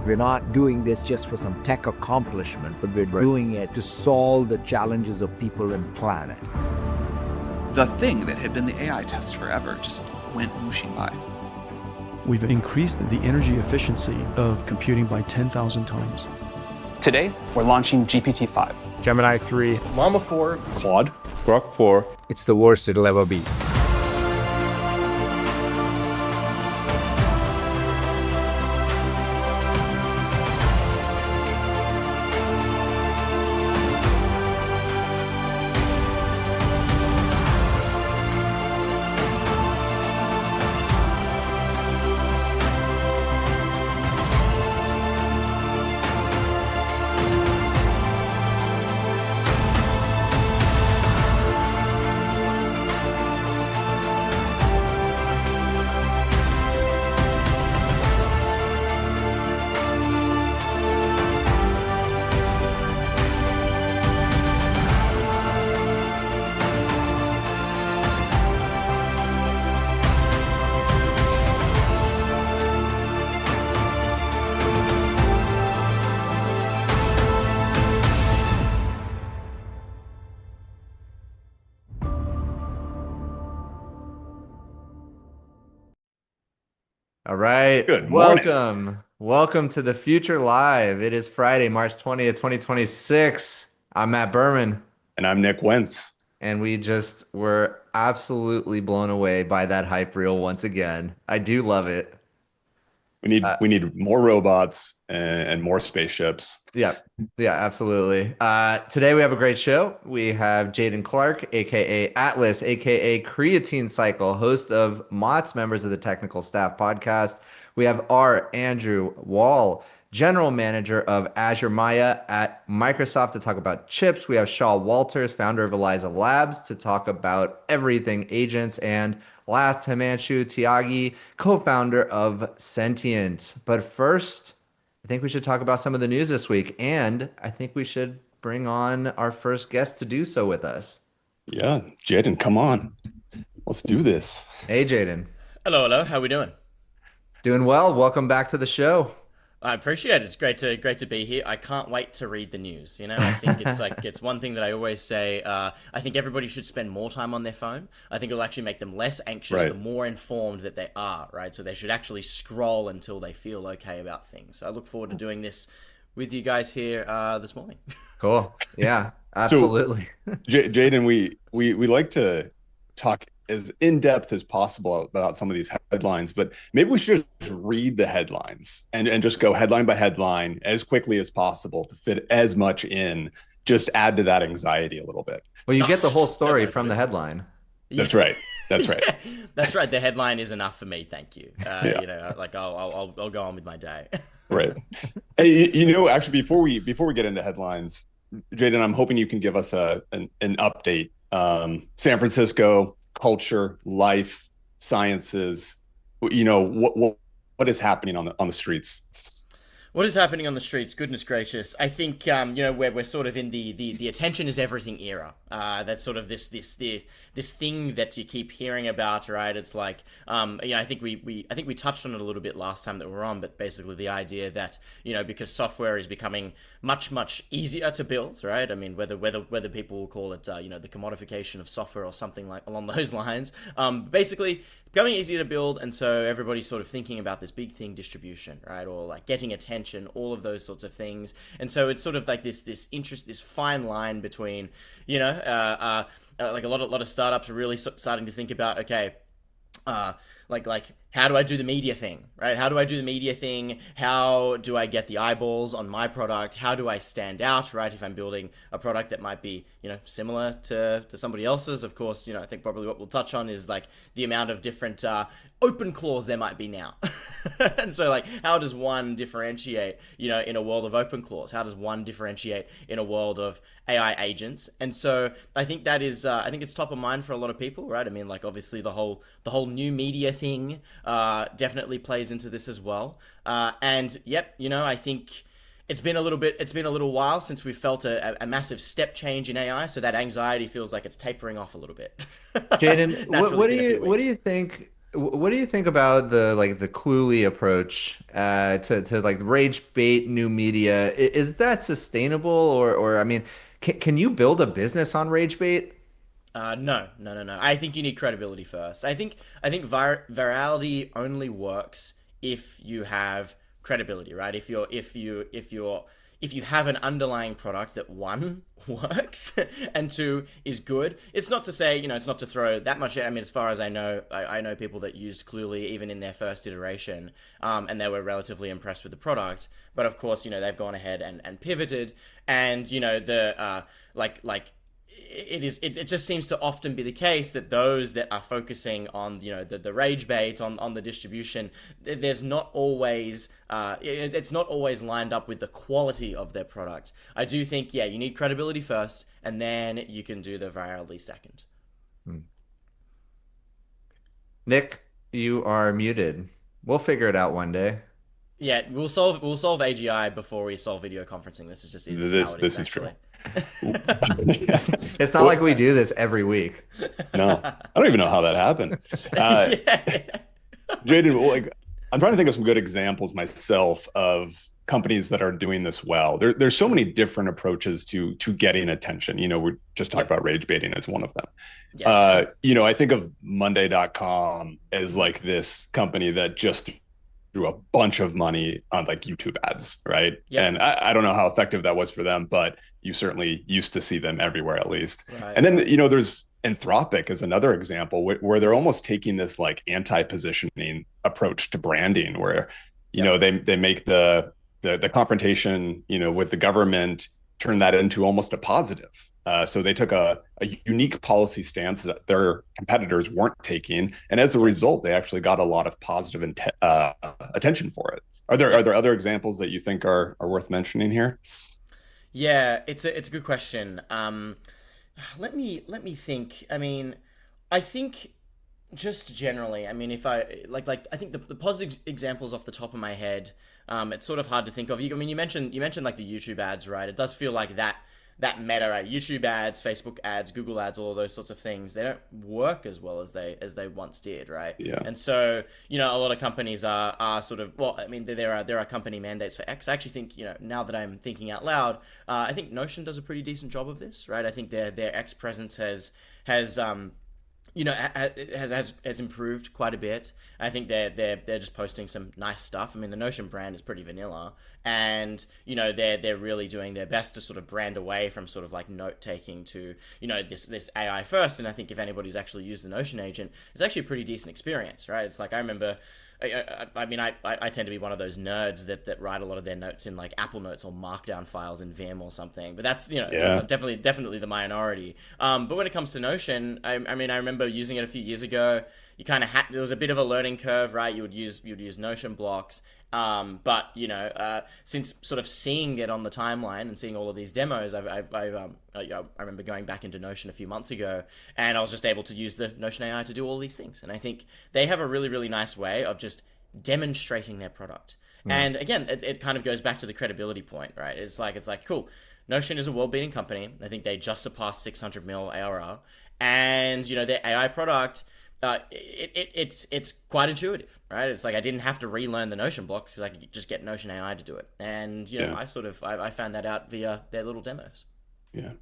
We're not doing this just for some tech accomplishment, but we're doing it to solve the challenges of people and planet. The thing that had been the AI test forever just went whooshing by. We've increased the energy efficiency of computing by 10,000 times. Today, we're launching GPT-5. Gemini 3, Llama 4, Claude, Grok 4. It's the worst it'll ever be. All right. Good morning. Welcome to the Future Live. It is Friday, March 20th, 2026. I'm Matt Berman. And I'm Nick Wentz. And we just were absolutely blown away by that hype reel once again. I do love it. We need more robots and more spaceships. Yeah, absolutely. Today we have a great show. We have Jayden Clark, aka Atlas, aka Creatine Cycle, host of MOTS, members of the Technical Staff podcast. We have R. Andrew Wall, general manager of Azure Maia at Microsoft, to talk about chips. We have Shaw Walters, founder of Eliza Labs, to talk about everything agents. And last, Himanshu Tyagi, co-founder of Sentient. But first, I think we should talk about some of the news this week, and I think we should bring on our first guest to do so with us. Yeah, Jayden, come on. Let's do this. Hey, Jayden. Hello. How we doing? Doing well. Welcome back to the show. I appreciate it. It's great to be here. I can't wait to read the news. You know, I think it's one thing that I always say. I think everybody should spend more time on their phone. I think it'll actually make them less anxious the more informed that they are, right? So they should actually scroll until they feel okay about things. So I look forward to doing this with you guys here this morning. Cool. Yeah, absolutely. So, Jayden, we like to talk as in-depth as possible about some of these headlines, but maybe we should just read the headlines and just go headline by headline as quickly as possible to fit as much in, just add to that anxiety a little bit. Well, you get the whole story from the headline. That's right. That's right. That's right. The headline is enough for me. Thank you. You know, like I'll go on with my day. Right. Hey, you know, actually, before we get into headlines, Jayden, I'm hoping you can give us an update. San Francisco, culture, life, sciences. You know, what is happening on the streets? What is happening on the streets? Goodness gracious! I think you know, we're sort of in the attention is everything era. That's sort of this thing that you keep hearing about, right? It's like you know, I think we touched on it a little bit last time that we were on, but basically the idea that, you know, because software is becoming much easier to build, right? I mean, whether people will call it you know, the commodification of software or something like along those lines. Basically becoming easier to build, and so everybody's sort of thinking about this big thing, distribution, right? Or like getting attention, all of those sorts of things. And so it's sort of like this interest, this fine line between, you know, like a lot of startups are really starting to think about, okay, like how do I do the media thing, right? How do I do the media thing? How do I get the eyeballs on my product? How do I stand out, right? If I'm building a product that might be, you know, similar to somebody else's, of course, you know, I think probably what we'll touch on is like the amount of different open claws there might be now. And so like, how does one differentiate, you know, in a world of open claws? How does one differentiate in a world of AI agents? And so I think that is, I think it's top of mind for a lot of people, right? I mean, like obviously the whole new media thing definitely plays into this as well. And yep, you know, I think it's been a little while since we felt a massive step change in AI. So that anxiety feels like it's tapering off a little bit. Jayden, what do you think What do you think about the Cluely approach to like rage bait new media? Is that sustainable or I mean, can you build a business on rage bait? No, no, no, no. I think you need credibility first. I think virality only works if you have credibility, right? If you have an underlying product that one works and two is good. It's not to say, it's not to throw that much. I mean, as far as I know, I know people that used Cluely even in their first iteration, and they were relatively impressed with the product. But of course, they've gone ahead and pivoted, and the it just seems to often be the case that those that are focusing on the rage bait on the distribution, there's not always it's not always lined up with the quality of their product. I do think you need credibility first, and then you can do the virality second. Nick, you are muted. We'll figure it out one day. Yeah, we'll solve AGI before we solve video conferencing. This is just This is true. It's not like we do this every week. No, I don't even know how that happened. Jayden, like, I'm trying to think of some good examples myself of companies that are doing this well. There's so many different approaches to getting attention. We just talked about rage baiting as one of them. Yes. I think of Monday.com as like this company that just threw a bunch of money on like YouTube ads, right? Yep. And I don't know how effective that was for them, but you certainly used to see them everywhere at least. Right. And then, there's Anthropic is another example where they're almost taking this like anti-positioning approach to branding where, they make the confrontation, with the government, turn that into almost a positive. So they took a unique policy stance that their competitors weren't taking, and as a result, they actually got a lot of positive attention for it. Are there other examples that you think are worth mentioning here? Yeah, it's a good question. Let me think. I mean, I think just generally, I mean, if I I think the positive examples off the top of my head, it's sort of hard to think of. You mentioned like the YouTube ads, right? It does feel like that meta, right? YouTube ads, Facebook ads, Google ads, all of those sorts of things, they don't work as well as they once did, right? Yeah. And so, a lot of companies are sort of, well, I mean, there are company mandates for X. I actually think, now that I'm thinking out loud, I think Notion does a pretty decent job of this, right? I think their X presence has has improved quite a bit. I think they're just posting some nice stuff. I mean, the Notion brand is pretty vanilla, and they're really doing their best to sort of brand away from sort of like note taking to this AI first. And I think if anybody's actually used the Notion agent, it's actually a pretty decent experience, right? It's like I remember. I tend to be one of those nerds that write a lot of their notes in like Apple Notes or Markdown files in Vim or something. But that's definitely the minority. But when it comes to Notion, I remember using it a few years ago. You kind of there was a bit of a learning curve, right? You would use Notion blocks. But since sort of seeing it on the timeline and seeing all of these demos, I remember going back into Notion a few months ago, and I was just able to use the Notion AI to do all these things. And I think they have a really, really nice way of just demonstrating their product. And again, it kind of goes back to the credibility point, right? It's like cool. Notion is a world-beating company. I think they just surpassed 600 mil ARR, and their AI product. It's quite intuitive, right? It's like I didn't have to relearn the Notion block because I could just get Notion AI to do it. And I found that out via their little demos. Yeah,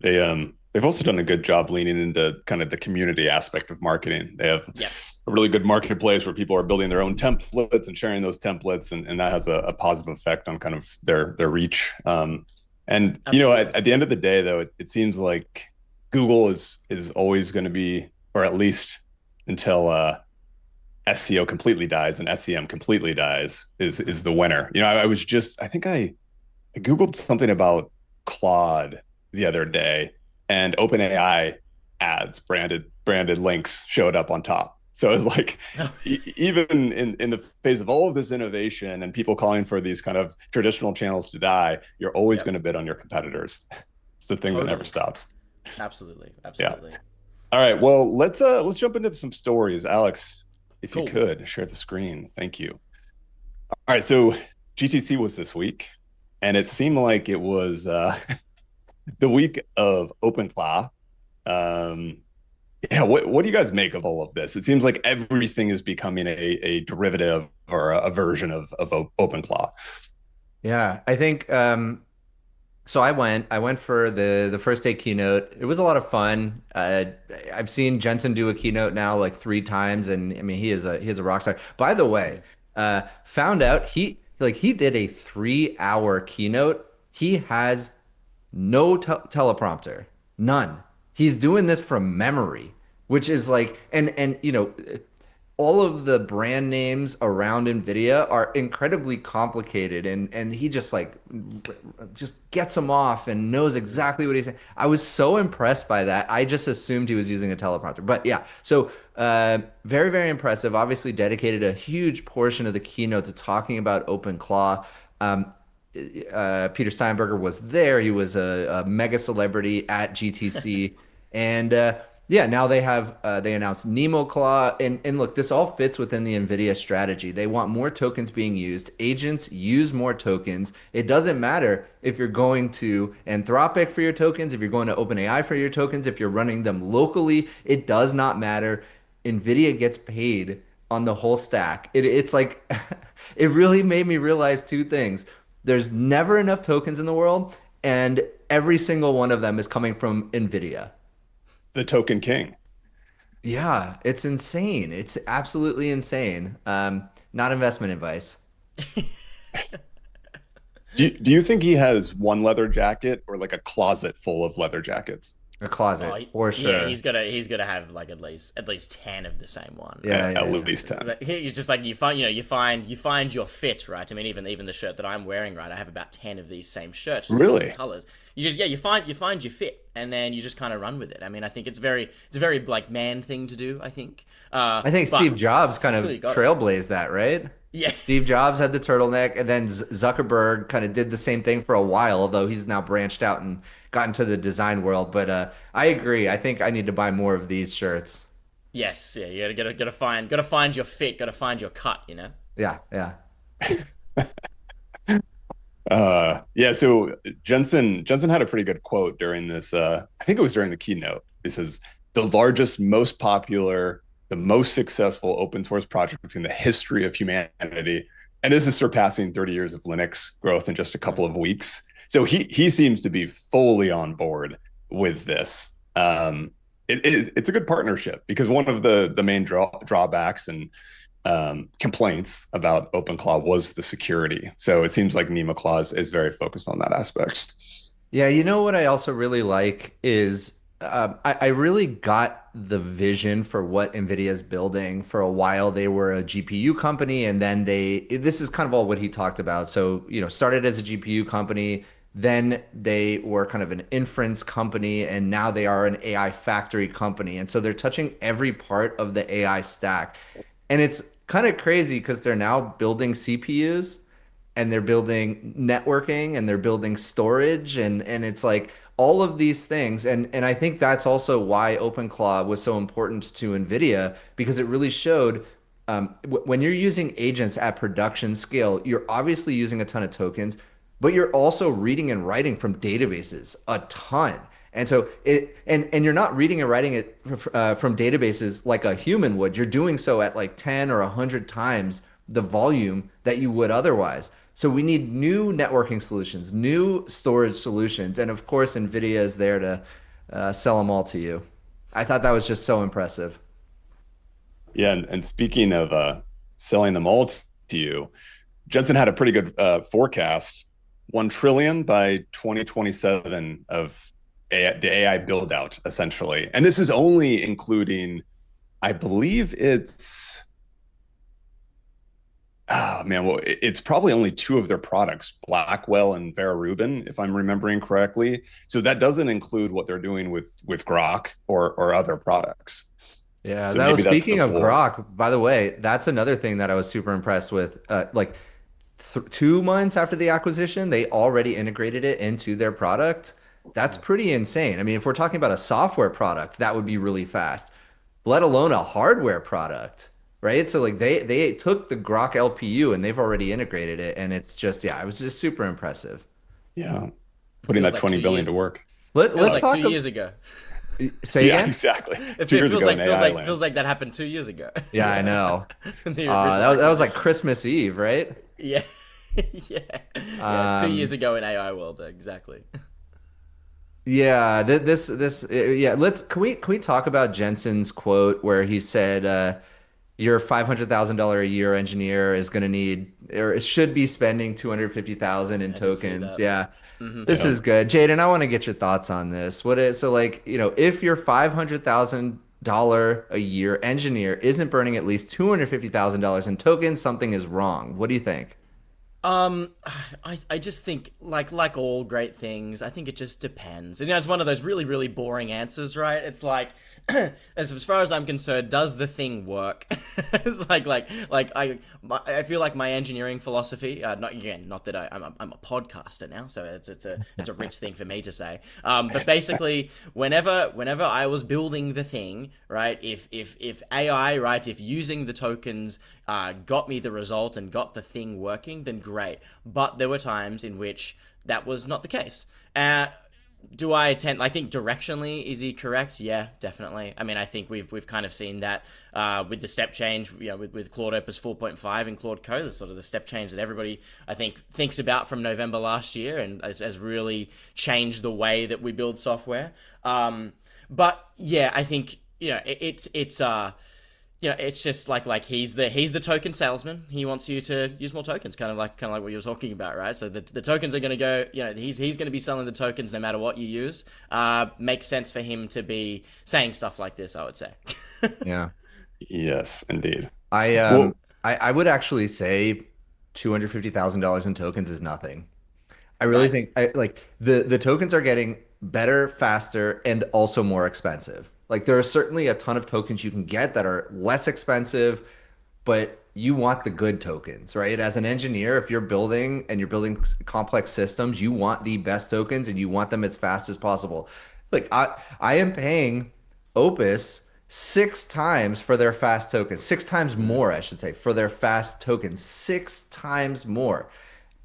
they've also done a good job leaning into kind of the community aspect of marketing. They have a really good marketplace where people are building their own templates and sharing those templates, and that has a positive effect on kind of their reach. And at the end of the day, though, it seems like Google is always going to be, or at least until SEO completely dies and SEM completely dies, is the winner. I think I Googled something about Claude the other day, and OpenAI ads, branded links showed up on top. So it's like, even in the face of all of this innovation and people calling for these kind of traditional channels to die, you're always going to bid on your competitors. It's the thing that never stops. Absolutely. Yeah. All right. Well, let's jump into some stories. Alex, if you could share the screen. Thank you. All right. So GTC was this week, and it seemed like it was the week of OpenClaw. Yeah, what do you guys make of all of this? It seems like everything is becoming a derivative or a version of OpenClaw. Yeah, I think so I went for the first day keynote. It was a lot of fun. I've seen Jensen do a keynote now like 3 times, and I mean he is a rock star. By the way, found out he did a 3 hour keynote. He has no teleprompter, none. He's doing this from memory, which is like, and all of the brand names around Nvidia are incredibly complicated, and he just gets them off and knows exactly what he's saying. I was so impressed by that. I just assumed he was using a teleprompter. But yeah, so very, very impressive. Obviously dedicated a huge portion of the keynote to talking about OpenClaw. Peter Steinberger was there. He was a mega celebrity at GTC, and yeah, now they announced Nemo Claw, and look, this all fits within the NVIDIA strategy. They want more tokens being used. Agents use more tokens. It doesn't matter if you're going to Anthropic for your tokens, if you're going to OpenAI for your tokens, if you're running them locally. It does not matter. NVIDIA gets paid on the whole stack. It's like it really made me realize 2 things. There's never enough tokens in the world, and every single one of them is coming from NVIDIA. The token king. Yeah, it's insane. It's absolutely insane. Not investment advice. Do you think he has one leather jacket or like a closet full of leather jackets? A closet, for sure. Yeah, he's gotta have like at least 10 of the same one. Yeah, At yeah. least 10. Like, you just like you find your fit, right? I mean, even the shirt that I'm wearing, right? I have about 10 of these same shirts, just Really? different colors. You find your fit, and then you just kind of run with it. I mean, I think it's a very like man thing to do. I think. I think But Steve Jobs kind of clearly got it. trailblazed that, right? Yeah. Steve Jobs had the turtleneck, and then Zuckerberg kind of did the same thing for a while, although he's now branched out and got into the design world. But I agree. I think I need to buy more of these shirts. Yes. Yeah. You gotta find your fit. Gotta find your cut. You know. Yeah, yeah. Yeah, so Jensen had a pretty good quote during this. I think it was during the keynote. It says, the largest, most popular, the most successful open source project in the history of humanity. And this is surpassing 30 years of Linux growth in just a couple of weeks. So he seems to be fully on board with this. It's a good partnership, because one of the main drawbacks and complaints about OpenClaw was the security. So it seems like NemoClaw is very focused on that aspect. Yeah, you know what I also really like is I really got the vision for what NVIDIA's building. For a while, they were a GPU company, and then this is kind of all what he talked about. So, started as a GPU company, then they were kind of an inference company, and now they are an AI factory company. And so they're touching every part of the AI stack. And it's kind of crazy because they're now building CPUs, and they're building networking, and they're building storage, and it's like all of these things. And I think that's also why OpenClaw was so important to NVIDIA, because it really showed when you're using agents at production scale, you're obviously using a ton of tokens, but you're also reading and writing from databases a ton. And so and you're not reading and writing it from databases like a human would. You're doing so at like 10 or 100 times the volume that you would otherwise. So we need new networking solutions, new storage solutions, and of course, NVIDIA is there to sell them all to you. I thought that was just so impressive. Yeah, and speaking of selling them all to you, Jensen had a pretty good forecast, 1 trillion by 2027 of the AI build out, essentially. And this is only including, I believe it's, oh man, well, it's probably only 2 of their products, Blackwell and Vera Rubin, if I'm remembering correctly. So that doesn't include what they're doing with Grok or other products. Yeah, So that was maybe that's speaking the of floor. Grok, by the way, that's another thing that I was super impressed with. Like 2 months after the acquisition, they already integrated it into their product. That's pretty insane. I mean, if we're talking about a software product, that would be really fast, let alone a hardware product, right? So like they took the Grok LPU and they've already integrated it, and it's just, yeah, it was just super impressive. Yeah, putting Feels that like 20 2 billion years. to work. Let's Feels like talk 2 years ago. Say Yeah, again? exactly. It 2 years feels ago like in feels AI like land. feels like that happened 2 years ago. Yeah, I know. The That was like acquisition. Christmas Eve, right? Yeah, yeah, yeah. 2 years Um, ago in AI world, exactly. yeah, yeah. Can we talk about Jensen's quote where he said, "Your $500,000 a year engineer is going to need or should be spending 250,000 in I did see tokens." that. Yeah, Hmm. this Yeah. is good, Jayden. I want to get your thoughts on this. What is so like if your $500,000 a year engineer isn't burning at least $250,000 in tokens, something is wrong. What do you think? Um, I just think like all great things, I think it just depends. And it's one of those really really boring answers, right? It's like as far as I'm concerned, does the thing work? It's I feel like my engineering philosophy, not that I'm a podcaster now, so it's a rich thing for me to say. But basically, whenever I was building the thing, right? If AI, right, if using the tokens got me the result and got the thing working, then great. But there were times in which that was not the case. Do I tend? I think directionally, is he correct? Yeah, definitely. I mean, I think we've kind of seen that with the step change, with Claude Opus 4.5 and Claude Code, the sort of the step change that everybody I think thinks about from November last year, and has really changed the way that we build software. But yeah, I think it's just like he's the token salesman. He wants you to use more tokens, kind of like what you were talking about, right? So the tokens are going to go. He's going to be selling the tokens no matter what you use. Makes sense for him to be saying stuff like this, I would say. Yeah. Yes, indeed. I Well, I would actually say $250,000 in tokens is nothing. I really Right. think like the tokens are getting better, faster, and also more expensive. Like there are certainly a ton of tokens you can get that are less expensive, but you want the good tokens, right? As an engineer, if you're building and you're building complex systems, you want the best tokens and you want them as fast as possible. Like I am paying Opus 6 times for their fast tokens, 6 times more, I should say, for their fast tokens, 6 times more.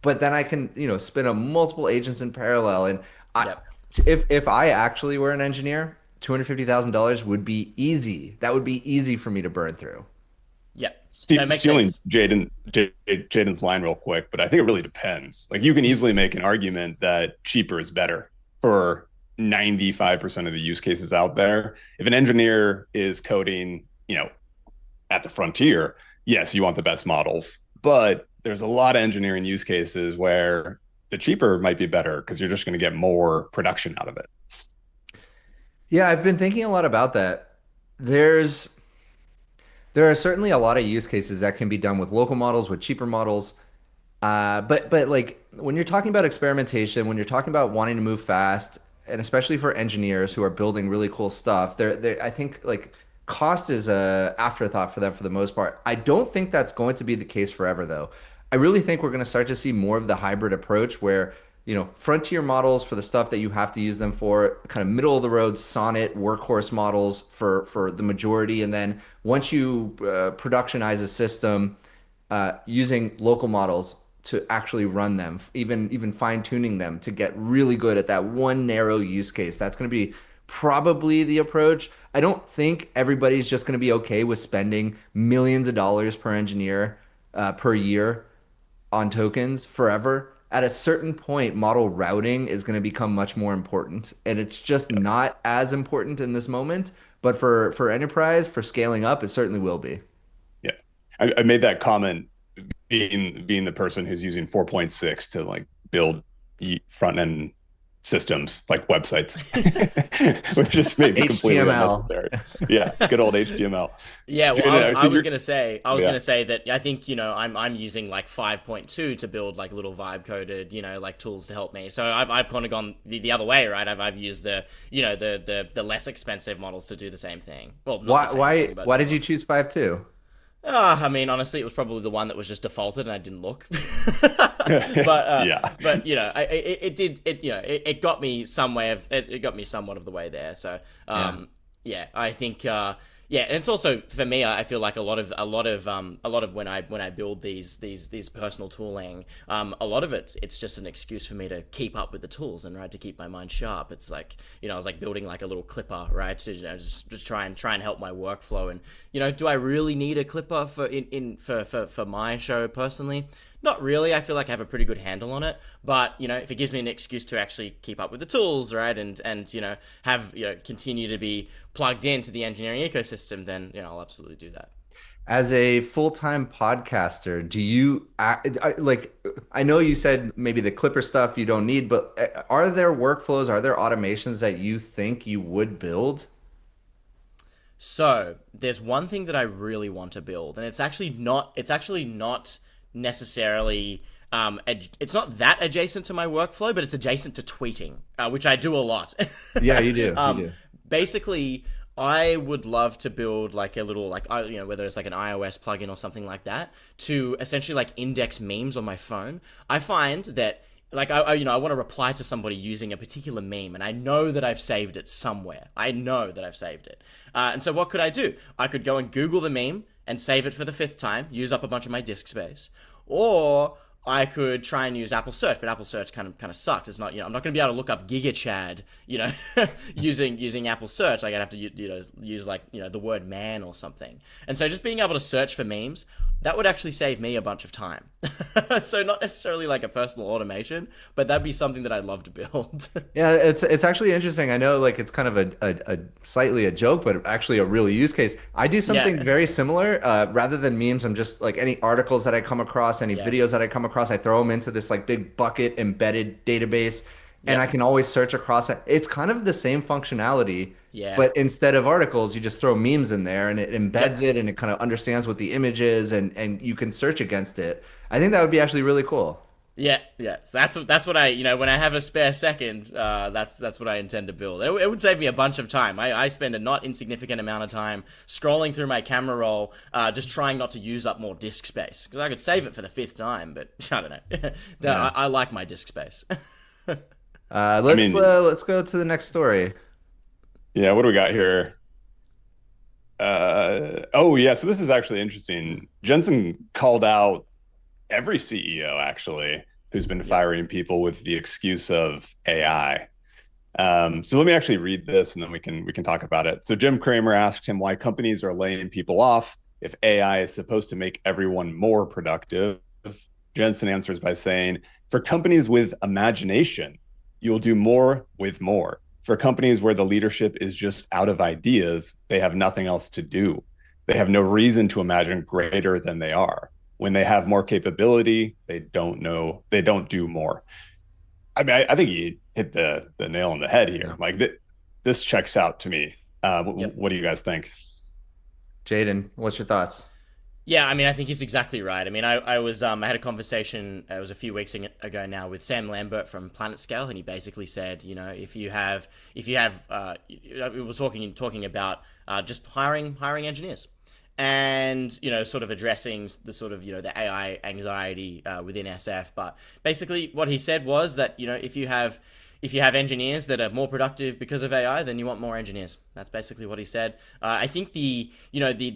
But then I can, spin up multiple agents in parallel. And I, Yep. if I actually were an engineer, $250,000 would be easy. That would be easy for me to burn through. Yep. That makes stealing sense. Jaden's line real quick, but I think it really depends. Like you can easily make an argument that cheaper is better for 95% of the use cases out there. If an engineer is coding, at the frontier, yes, you want the best models, but there's a lot of engineering use cases where the cheaper might be better because you're just going to get more production out of it. Yeah, I've been thinking a lot about that. There's there are certainly a lot of use cases that can be done with local models, with cheaper models. But like when you're talking about experimentation, when you're talking about wanting to move fast, and especially for engineers who are building really cool stuff, I think like cost is a afterthought for them for the most part. I don't think that's going to be the case forever though. I really think we're going to start to see more of the hybrid approach where, frontier models for the stuff that you have to use them for, kind of middle of the road sonnet workhorse models for the majority, and then once you productionize a system using local models to actually run them, even fine tuning them to get really good at that one narrow use case. That's going to be probably the approach. I don't think everybody's just going to be okay with spending millions of dollars per engineer per year on tokens forever. At a certain point, model routing is going to become much more important, and it's just not as important in this moment. But for enterprise, for scaling up, it certainly will be. Yeah. I made that comment being the person who's using 4.6 to like build front end systems like websites, which just made me completely HTML. unnecessary. Yeah, good old HTML. Yeah, well, Jaden, I was gonna say, Yeah. gonna say that I think I'm using like 5.2 to build like little vibe coded like tools to help me. So I've kind of gone the other way, right? I've used the less expensive models to do the same thing. Well, not Why the same why thing, but why did similar. you choose 5.2? I mean, honestly, it was probably the one that was just defaulted, and I didn't look. But Yeah. but it got me some way of it got me somewhat of the way there. So yeah, I think Yeah, and it's also for me. I feel like a lot of when I build these personal tooling, a lot of it's just an excuse for me to keep up with the tools and to keep my mind sharp. It's like I was like building like a little clipper, right? To just try and help my workflow. And do I really need a clipper for my show personally? Not really. I feel like I have a pretty good handle on it, but if it gives me an excuse to actually keep up with the tools, right, and have continue to be plugged into the engineering ecosystem, then I'll absolutely do that. As a full-time podcaster, do you I know you said maybe the Clipper stuff you don't need, but are there workflows, are there automations that you think you would build? So there's one thing that I really want to build, and it's actually not necessarily it's not that adjacent to my workflow, but it's adjacent to tweeting, which I do a lot. Yeah, you do. You do. Basically, I would love to build like a little whether it's like an iOS plugin or something like that to essentially like index memes on my phone. I find that like I want to reply to somebody using a particular meme, and I know that I've saved it somewhere. I know that I've saved it, and so what could I do? I could go and Google the meme and save it for the 5th time, use up a bunch of my disk space, or I could try and use Apple Search, but Apple Search kind of sucks. It's not, I'm not going to be able to look up Giga Chad, using Apple Search. Like I'd have to, use like, the word man or something. And so just being able to search for memes, that would actually save me a bunch of time. So not necessarily like a personal automation, but that'd be something that I'd love to build. Yeah, it's actually interesting. I know like it's kind of a slightly a joke, but actually a real use case. I do something very similar. Rather than memes, I'm just like any articles that I come across, any videos that I come across, I throw them into this like big bucket embedded database, and I can always search across it. It's kind of the same functionality, but instead of articles, you just throw memes in there, and it embeds it, and it kind of understands what the image is, and you can search against it. I think that would be actually really cool. Yeah. So that's what I, when I have a spare second, that's what I intend to build. It would save me a bunch of time. I spend a not insignificant amount of time scrolling through my camera roll, just trying not to use up more disk space, because I could save it for the 5th time, but I don't know. I like my disk space. Let's go to the next story. Yeah, what do we got here? So this is actually interesting. Jensen called out every CEO actually who's been firing people with the excuse of AI. So let me actually read this, and then we can talk about it. So Jim Cramer asked him why companies are laying people off if AI is supposed to make everyone more productive. Jensen answers by saying, for companies with imagination, you'll do more with more. For companies where the leadership is just out of ideas, they have nothing else to do. They have no reason to imagine greater than they are. When they have more capability, they don't do more. I mean, I think you hit the nail on the head here. Like this checks out to me. What do you guys think? Jayden, what's your thoughts? Yeah, I mean, I think he's exactly right. I mean, I had a conversation, it was a few weeks ago now, with Sam Lambert from Planet Scale, and he basically said, if you have, we were talking about just hiring engineers, and sort of addressing the sort of the AI anxiety within SF. But basically, what he said was that if you have engineers that are more productive because of AI, then you want more engineers. That's basically what he said. I think the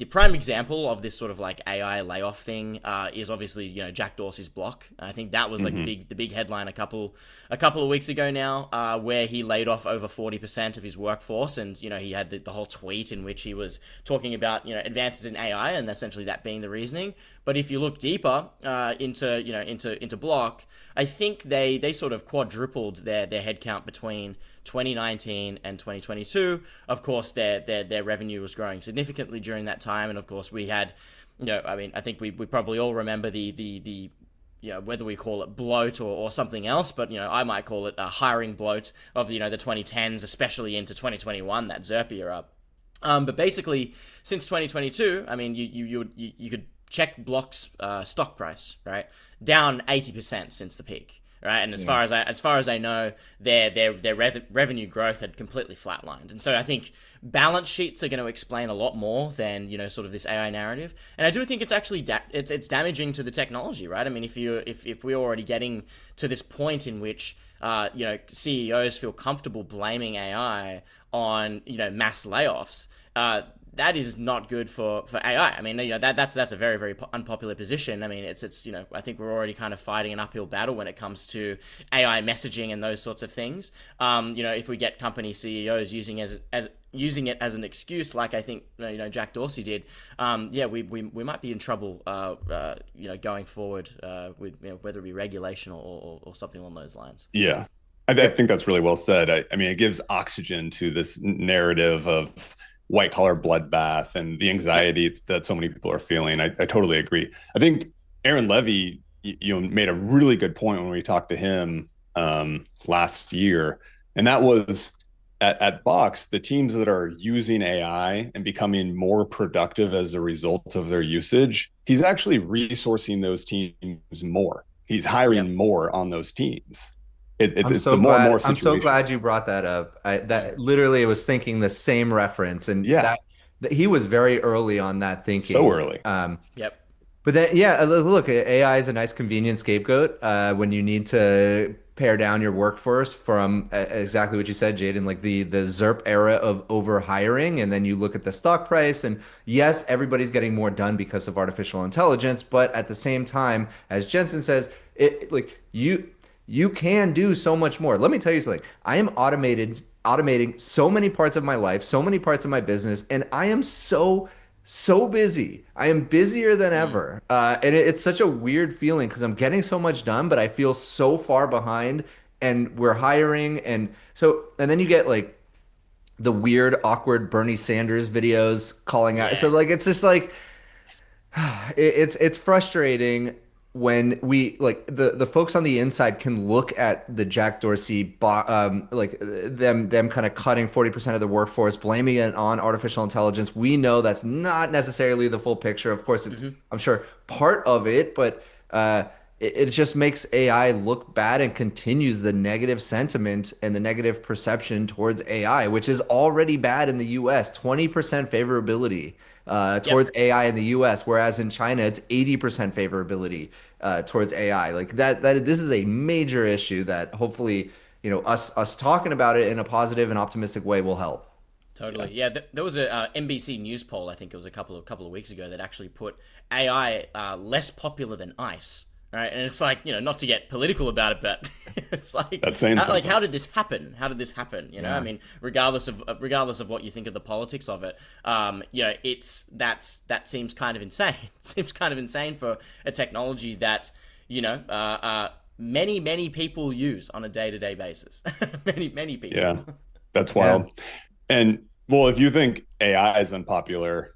prime example of this sort of like AI layoff thing is obviously Jack Dorsey's Block. I think that was like the big headline a couple of weeks ago now, where he laid off over 40% of his workforce, and he had the whole tweet in which he was talking about advances in AI and essentially that being the reasoning. But if you look deeper into Block, I think they sort of quadrupled their headcount between 2019 and 2022. Of course, their revenue was growing significantly during that time, and of course we had, I mean, I think we probably all remember the whether we call it bloat or something else, but I might call it a hiring bloat of the 2010s, especially into 2021, that ZERP era. But basically, since 2022, I mean, you could check Block's stock price, right? Down 80% since the peak, right? And as far as I know, their revenue growth had completely flatlined. And so I think balance sheets are going to explain a lot more than sort of this AI narrative. And I do think it's actually it's damaging to the technology, right? I mean, if we're already getting to this point in which CEOs feel comfortable blaming AI on mass layoffs, that is not good for AI. I mean, that's a very, very unpopular position. I mean, it's I think we're already kind of fighting an uphill battle when it comes to AI messaging and those sorts of things. If we get company CEOs using it as an excuse, like I think Jack Dorsey did, we might be in trouble. Going forward with whether it be regulation or something along those lines. Yeah, I think that's really well said. I mean, it gives oxygen to this narrative of white collar bloodbath and the anxiety that so many people are feeling. I totally agree. I think Aaron Levy, made a really good point when we talked to him last year, and that was at Box, the teams that are using AI and becoming more productive as a result of their usage, he's actually resourcing those teams more. He's hiring more on those teams. It's a more and more situation. I'm so glad you brought that up. That literally, I was thinking the same reference, and that he was very early on that thinking. So early. Yep. But then, look, AI is a nice convenient scapegoat when you need to pare down your workforce from exactly what you said, Jayden, like the ZERP era of overhiring, and then you look at the stock price, and yes, everybody's getting more done because of artificial intelligence, but at the same time, as Jensen says, you can do so much more. Let me tell you something. I am automating so many parts of my life, so many parts of my business, and I am so busy. I am busier than ever. And it's such a weird feeling because I'm getting so much done, but I feel so far behind, and we're hiring. And then you get like the weird, awkward Bernie Sanders videos calling out. So like, it's just like, it's frustrating when we like the folks on the inside can look at the Jack Dorsey like them kind of cutting 40% of the workforce, blaming it on artificial intelligence. We know that's not necessarily the full picture. Of course, it's I'm sure part of it, but it just makes AI look bad and continues the negative sentiment and the negative perception towards AI, which is already bad in the US. 20% favorability towards AI in the US, whereas in China it's 80% favorability towards AI. Like that this is a major issue that hopefully us talking about it in a positive and optimistic way will help. Totally. Yeah, there was a NBC News poll, I think it was a couple of weeks ago, that actually put AI less popular than ICE. Right, and it's like, not to get political about it, but it's like, that's saying something. How did this happen? How did this happen? I mean, regardless of what you think of the politics of it, that seems kind of insane. It seems kind of insane for a technology that many people use on a day-to-day basis. many people. Yeah, that's wild. Yeah. And well, if you think AI is unpopular,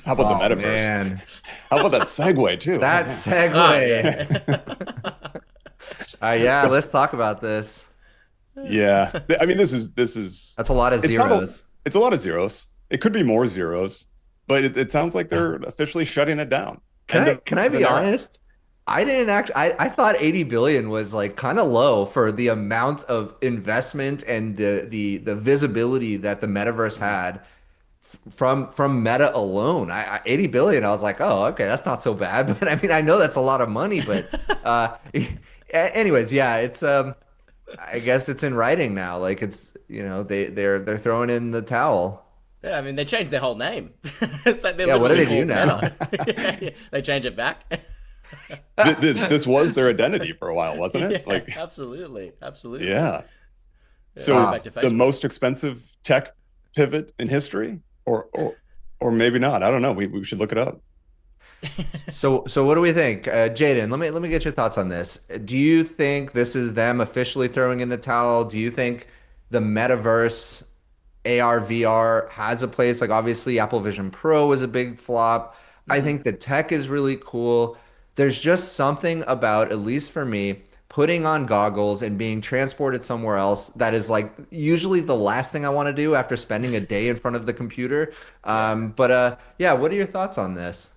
how about the metaverse? Man. How about that segue too? That segue. Let's talk about this. Yeah, I mean, this is that's a lot of zeros. It's a lot of zeros. It could be more zeros, but it sounds like they're officially shutting it down. Can I be honest? I didn't I thought 80 billion was like kind of low for the amount of investment and the visibility that the metaverse had. From Meta alone, 80 billion. I was like, oh, okay, that's not so bad. But I mean, I know that's a lot of money. But anyways, yeah, it's I guess it's in writing now. Like it's they're throwing in the towel. Yeah, I mean they changed their whole name. It's like what do they do now? They change it back. This was their identity for a while, wasn't it? Yeah, like absolutely. Yeah. So the most expensive tech pivot in history. Or maybe not. I don't know. We should look it up. So what do we think, Jayden? Let me get your thoughts on this. Do you think this is them officially throwing in the towel? Do you think the metaverse, AR, VR has a place? Like obviously, Apple Vision Pro was a big flop. I think the tech is really cool. There's just something about, at least for me, putting on goggles and being transported somewhere else that is like usually the last thing I want to do after spending a day in front of the computer. What are your thoughts on this?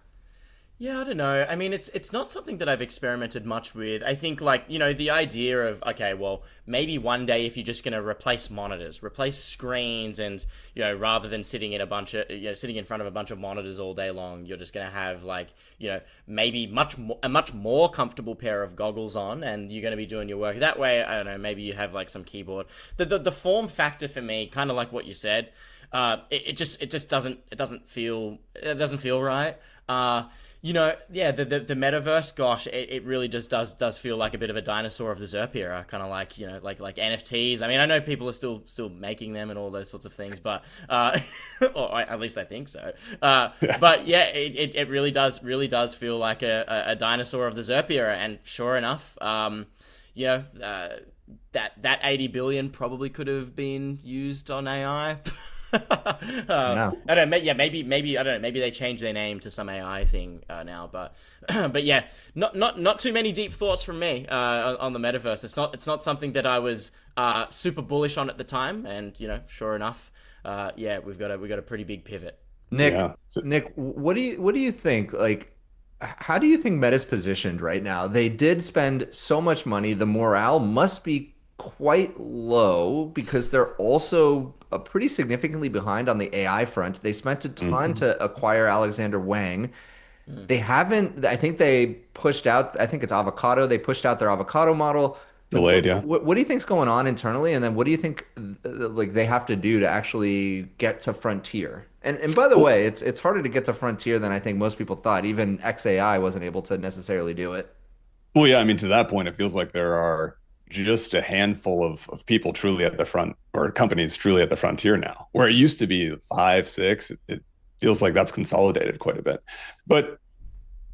Yeah, I don't know. I mean, it's not something that I've experimented much with. I think the idea of, okay, well, maybe one day if you're just going to replace monitors, replace screens, and, rather than sitting in sitting in front of a bunch of monitors all day long, you're just going to have maybe a much more comfortable pair of goggles on, and you're going to be doing your work that way. I don't know, maybe you have some keyboard. The form factor for me, kind of like what you said, it doesn't feel right. Yeah, the metaverse, gosh, it really just does feel like a bit of a dinosaur of the ZERP era, kind of like, like NFTs. I mean, I know people are still making them and all those sorts of things, but or at least I think so. But yeah, it really does feel like a dinosaur of the ZERP era, and sure enough, that 80 billion probably could have been used on AI. I don't know. Yeah, maybe I don't know. Maybe they changed their name to some AI thing now, but but yeah, not too many deep thoughts from me on the metaverse. It's not something that I was super bullish on at the time, and sure enough, yeah, we've got a pretty big pivot. Nick, Yeah. Nick, what do you think? Like, how do you think Meta's positioned right now? They did spend so much money. The morale must be quite low because they're also pretty significantly behind on the AI front. They spent a ton to acquire Alexander Wang. They haven't, I think they pushed out, I think it's Avocado. They pushed out their Avocado model. Delayed, yeah. What do you think's going on internally? And then what do you think like they have to do to actually get to Frontier? And by the way, it's harder to get to Frontier than I think most people thought. Even XAI wasn't able to necessarily do it. Well, yeah, I mean, to that point, it feels like there are just a handful of people truly at the front, or companies truly at the frontier now, where it used to be 5, 6. It feels like that's consolidated quite a bit. But,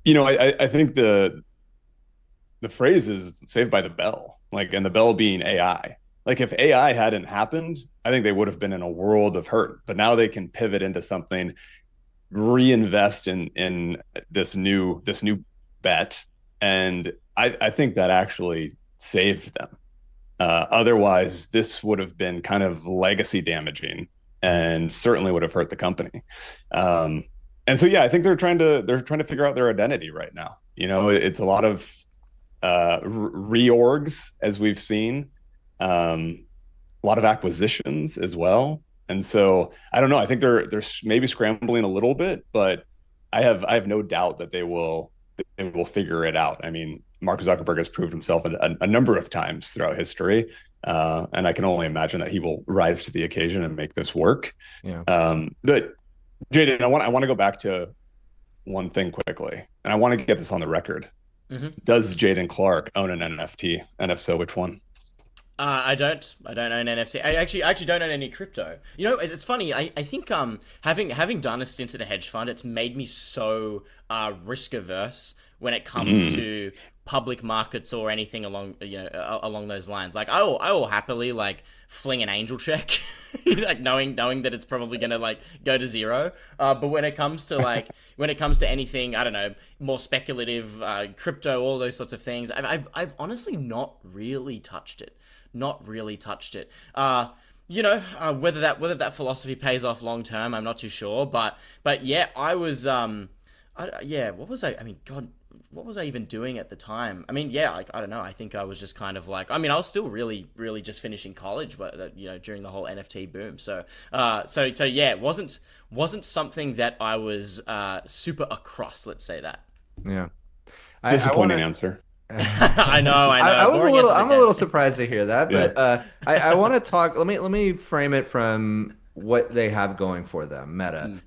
I think the phrase is saved by the bell, like, and the bell being AI. Like, if AI hadn't happened, I think they would have been in a world of hurt. But now they can pivot into something, reinvest in this new bet. And I think that actually saved them. Otherwise, this would have been kind of legacy damaging and certainly would have hurt the company. And so, yeah, I think they're trying to figure out their identity right now. It's a lot of reorgs, as we've seen, a lot of acquisitions as well. And so I don't know. I think they're maybe scrambling a little bit, but I have no doubt that they will figure it out. I mean, Mark Zuckerberg has proved himself a number of times throughout history, and I can only imagine that he will rise to the occasion and make this work. Yeah. But Jayden, I want to go back to one thing quickly, and I want to get this on the record. Does Jayden Clark own an NFT? And if so, which one? I don't own NFT. I actually don't own any crypto. It's funny. I think having done a stint at a hedge fund, it's made me so risk averse when it comes to public markets or anything along those lines. Like I will happily like fling an angel check, like knowing that it's probably gonna like go to zero. But when it comes to anything, I don't know, more speculative, crypto, all those sorts of things, I've honestly not really touched it. Whether that philosophy pays off long term, I'm not too sure. But yeah, I was what was I? I mean, God, what was I even doing at the time? I mean, yeah, like, I don't know. I think I was just kind of like, I mean, I was still really, really just finishing college, but during the whole NFT boom. So yeah, it wasn't something that I was super across. Let's say that. Yeah. Disappointing answer. I know. I'm a little surprised to hear that, but I want to talk. Let me frame it from what they have going for them. Meta.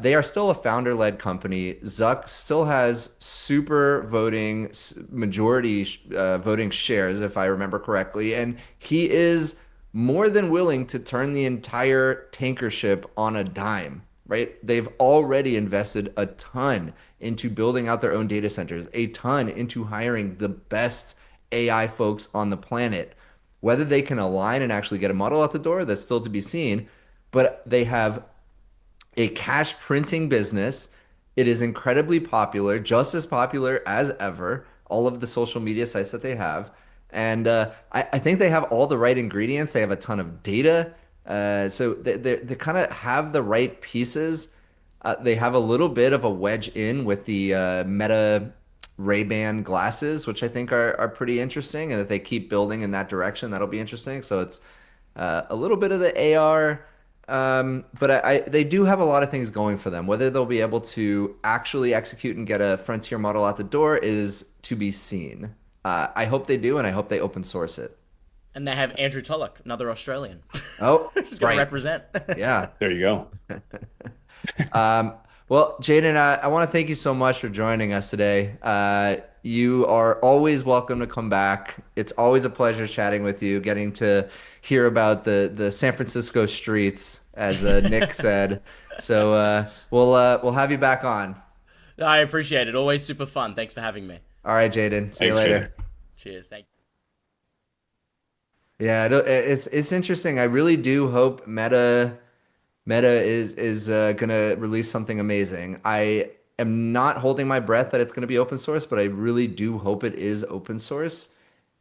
They are still a founder-led company. Zuck still has super voting, majority voting shares, if I remember correctly, and he is more than willing to turn the entire tanker ship on a dime. Right? They've already invested a ton into building out their own data centers, a ton into hiring the best AI folks on the planet. Whether they can align and actually get a model out the door, that's still to be seen. But they have a cash printing business. It is incredibly popular, just as popular as ever, all of the social media sites that they have. And I think they have all the right ingredients. They have a ton of data. So they kind of have the right pieces. They have a little bit of a wedge in with the Meta Ray-Ban glasses, which I think are pretty interesting, and that they keep building in that direction. That'll be interesting. So it's a little bit of the AR, but they do have a lot of things going for them. Whether they'll be able to actually execute and get a frontier model out the door is to be seen. I hope they do, and I hope they open source it. And they have Andrew Tulloch, another Australian. Oh, Just going right. to represent. Yeah. There you go. Well, Jayden, I want to thank you so much for joining us today. You are always welcome to come back. It's always a pleasure chatting with you, getting to hear about the San Francisco streets, as Nick said. So we'll have you back on. I appreciate it. Always super fun. Thanks for having me. All right, Jayden. See you Thanks, later. Jayden. Cheers. Thank you. Yeah, it's interesting. I really do hope Meta is gonna release something amazing. I am not holding my breath that it's gonna be open source, but I really do hope it is open source.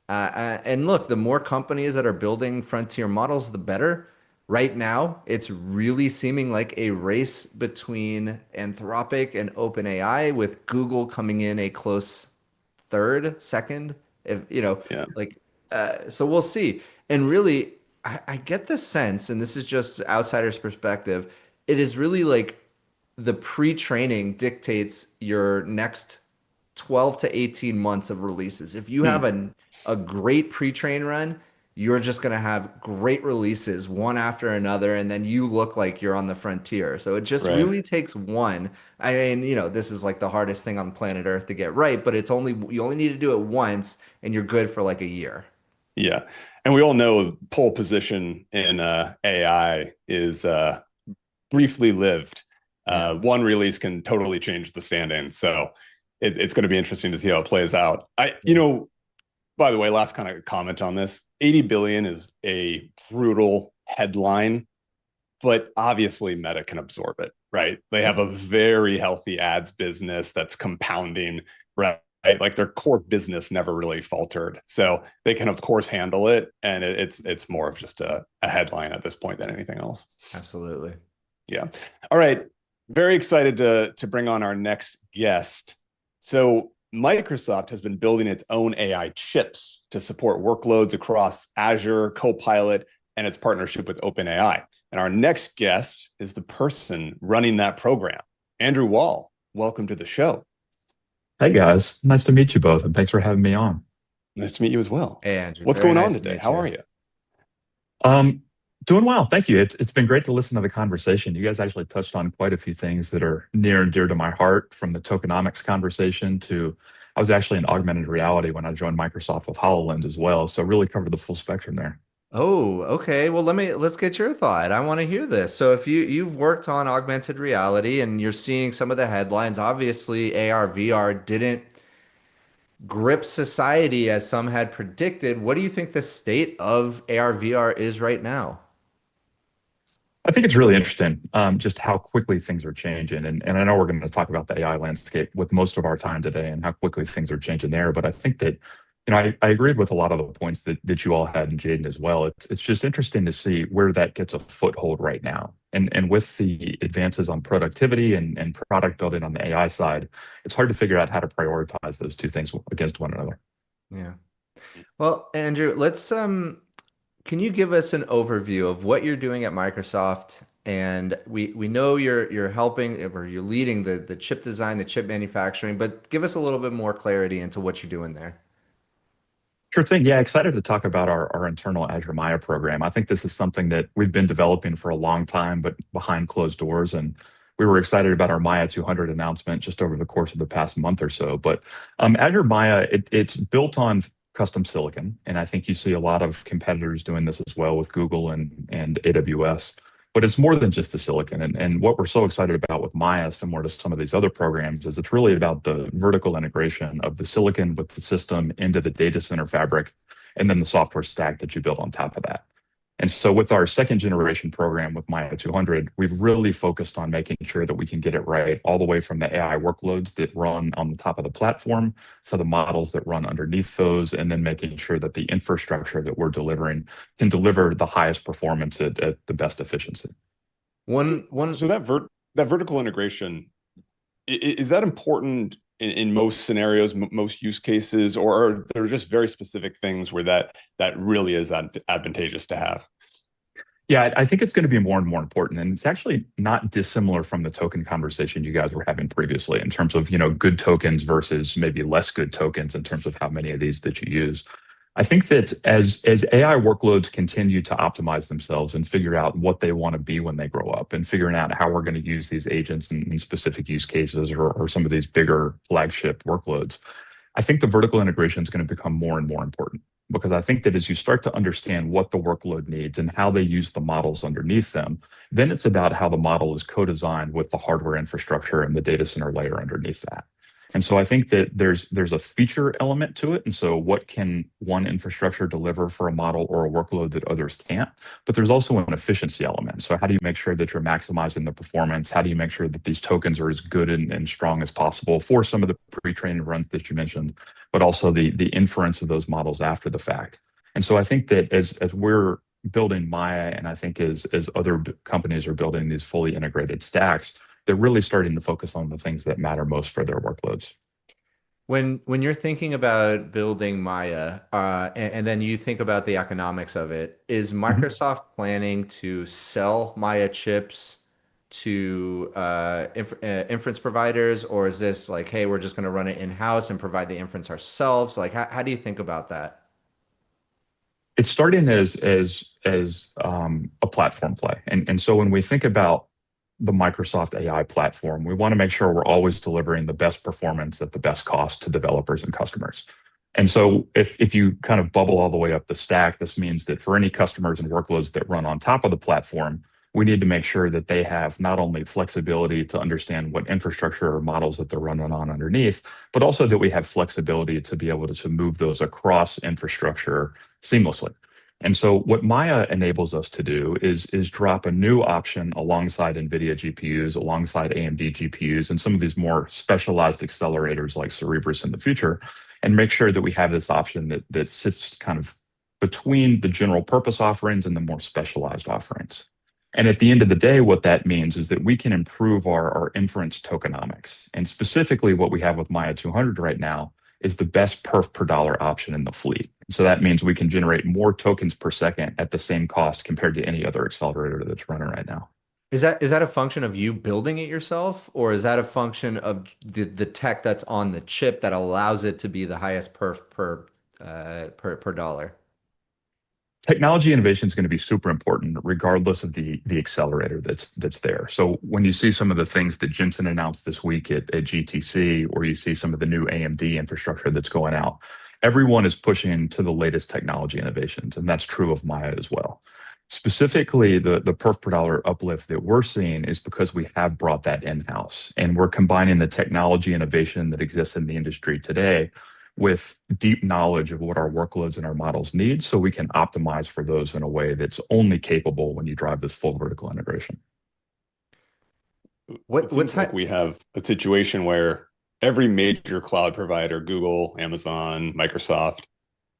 And look, the more companies that are building frontier models, the better. Right now, it's really seeming like a race between Anthropic and OpenAI, with Google coming in a close third, second, if Yeah. like so we'll see. And really, I get the sense, and this is just outsider's perspective, it is really like the pre-training dictates your next 12 to 18 months of releases. If you have a great pre-train run, you're just going to have great releases one after another, and then you look like you're on the frontier. So it just Right. really takes one. I mean, this is like the hardest thing on planet Earth to get right, but you only need to do it once, and you're good for like a year. Yeah. And we all know pole position in AI is briefly lived. One release can totally change the standings. So it's going to be interesting to see how it plays out. By the way, last kind of comment on this, 80 billion is a brutal headline, but obviously Meta can absorb it, right? They have a very healthy ads business that's compounding, right? Like their core business never really faltered. So they can, of course, handle it. And it's more of just a headline at this point than anything else. Absolutely. Yeah. All right. Very excited to bring on our next guest. So Microsoft has been building its own AI chips to support workloads across Azure, Copilot, and its partnership with OpenAI. And our next guest is the person running that program, Andrew Wall. Welcome to the show. Hey guys, nice to meet you both, and thanks for having me on. Nice to meet you as well. Hey, Andrew. What's Very going nice on to today? meet How you. are you? Doing well, thank you. It's been great to listen to the conversation. You guys actually touched on quite a few things that are near and dear to my heart, from the tokenomics conversation to I was actually in augmented reality when I joined Microsoft with HoloLens as well. So really covered the full spectrum there. Oh, okay. Well, let's get your thought. I want to hear this. So if you've worked on augmented reality and you're seeing some of the headlines, obviously AR, VR didn't grip society as some had predicted. What do you think the state of AR, VR is right now? I think it's really interesting, just how quickly things are changing. And I know we're going to talk about the AI landscape with most of our time today and how quickly things are changing there. But I think that, I agreed with a lot of the points that you all had, and Jayden as well. It's just interesting to see where that gets a foothold right now. And with the advances on productivity and product building on the AI side, it's hard to figure out how to prioritize those two things against one another. Yeah. Well, Andrew, can you give us an overview of what you're doing at Microsoft? And we know you're helping, or you're leading the chip design, the chip manufacturing, but give us a little bit more clarity into what you're doing there. Sure thing. Yeah, excited to talk about our internal Azure Maia program. I think this is something that we've been developing for a long time, but behind closed doors. And we were excited about our Maia 200 announcement just over the course of the past month or so. But Azure Maia, it's built on custom silicon. And I think you see a lot of competitors doing this as well with Google and AWS. But it's more than just the silicon. And what we're so excited about with Maia, similar to some of these other programs, is it's really about the vertical integration of the silicon with the system into the data center fabric, and then the software stack that you build on top of that. And so with our second generation program with Maia 200, we've really focused on making sure that we can get it right all the way from the AI workloads that run on the top of the platform to the models that run underneath those, and then making sure that the infrastructure that we're delivering can deliver the highest performance at the best efficiency. So that vertical integration, is that important in most scenarios, most use cases, or are there just very specific things where that really is advantageous to have? Yeah, I think it's going to be more and more important. And it's actually not dissimilar from the token conversation you guys were having previously in terms of, good tokens versus maybe less good tokens in terms of how many of these that you use. I think that as AI workloads continue to optimize themselves and figure out what they want to be when they grow up, and figuring out how we're going to use these agents in specific use cases or some of these bigger flagship workloads, I think the vertical integration is going to become more and more important, because I think that as you start to understand what the workload needs and how they use the models underneath them, then it's about how the model is co-designed with the hardware infrastructure and the data center layer underneath that. And so I think that there's a feature element to it. And so what can one infrastructure deliver for a model or a workload that others can't? But there's also an efficiency element. So how do you make sure that you're maximizing the performance? How do you make sure that these tokens are as good and strong as possible for some of the pre-trained runs that you mentioned, but also the inference of those models after the fact? And so I think that as we're building Maia, and I think as other companies are building these fully integrated stacks, they're really starting to focus on the things that matter most for their workloads. When you're thinking about building Maya, and then you think about the economics of it, is Mhm. Microsoft planning to sell Maya chips to inference providers, or is this like, hey, we're just going to run it in-house and provide the inference ourselves? Like, how do you think about that? It's starting as a platform play, and so when we think about the Microsoft AI platform, we want to make sure we're always delivering the best performance at the best cost to developers and customers. And so if you kind of bubble all the way up the stack, this means that for any customers and workloads that run on top of the platform, we need to make sure that they have not only flexibility to understand what infrastructure or models that they're running on underneath, but also that we have flexibility to be able to move those across infrastructure seamlessly. And so what Maia enables us to do is drop a new option alongside NVIDIA GPUs, alongside AMD GPUs, and some of these more specialized accelerators like Cerebrus in the future, and make sure that we have this option that sits kind of between the general purpose offerings and the more specialized offerings. And at the end of the day, what that means is that we can improve our inference tokenomics. And specifically, what we have with Maia 200 right now is the best perf per dollar option in the fleet. So that means we can generate more tokens per second at the same cost compared to any other accelerator that's running right now. Is that a function of you building it yourself, or is that a function of the tech that's on the chip that allows it to be the highest perf per dollar? Technology innovation is going to be super important regardless of the accelerator that's there. So when you see some of the things that Jensen announced this week at GTC, or you see some of the new AMD infrastructure that's going out, everyone is pushing to the latest technology innovations, and that's true of Maya as well. Specifically, the perf per dollar uplift that we're seeing is because we have brought that in-house, and we're combining the technology innovation that exists in the industry today with deep knowledge of what our workloads and our models need, so we can optimize for those in a way that's only capable when you drive this full vertical integration. It seems like we have a situation where every major cloud provider, Google, Amazon, Microsoft,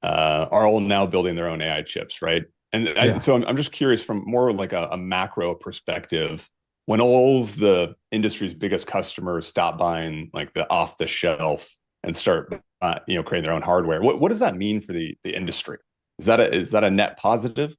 are all now building their own AI chips, right? And so I'm just curious, from more like a macro perspective, when all of the industry's biggest customers stop buying like the off the shelf and start creating their own hardware, what does that mean for the industry? Is that a net positive?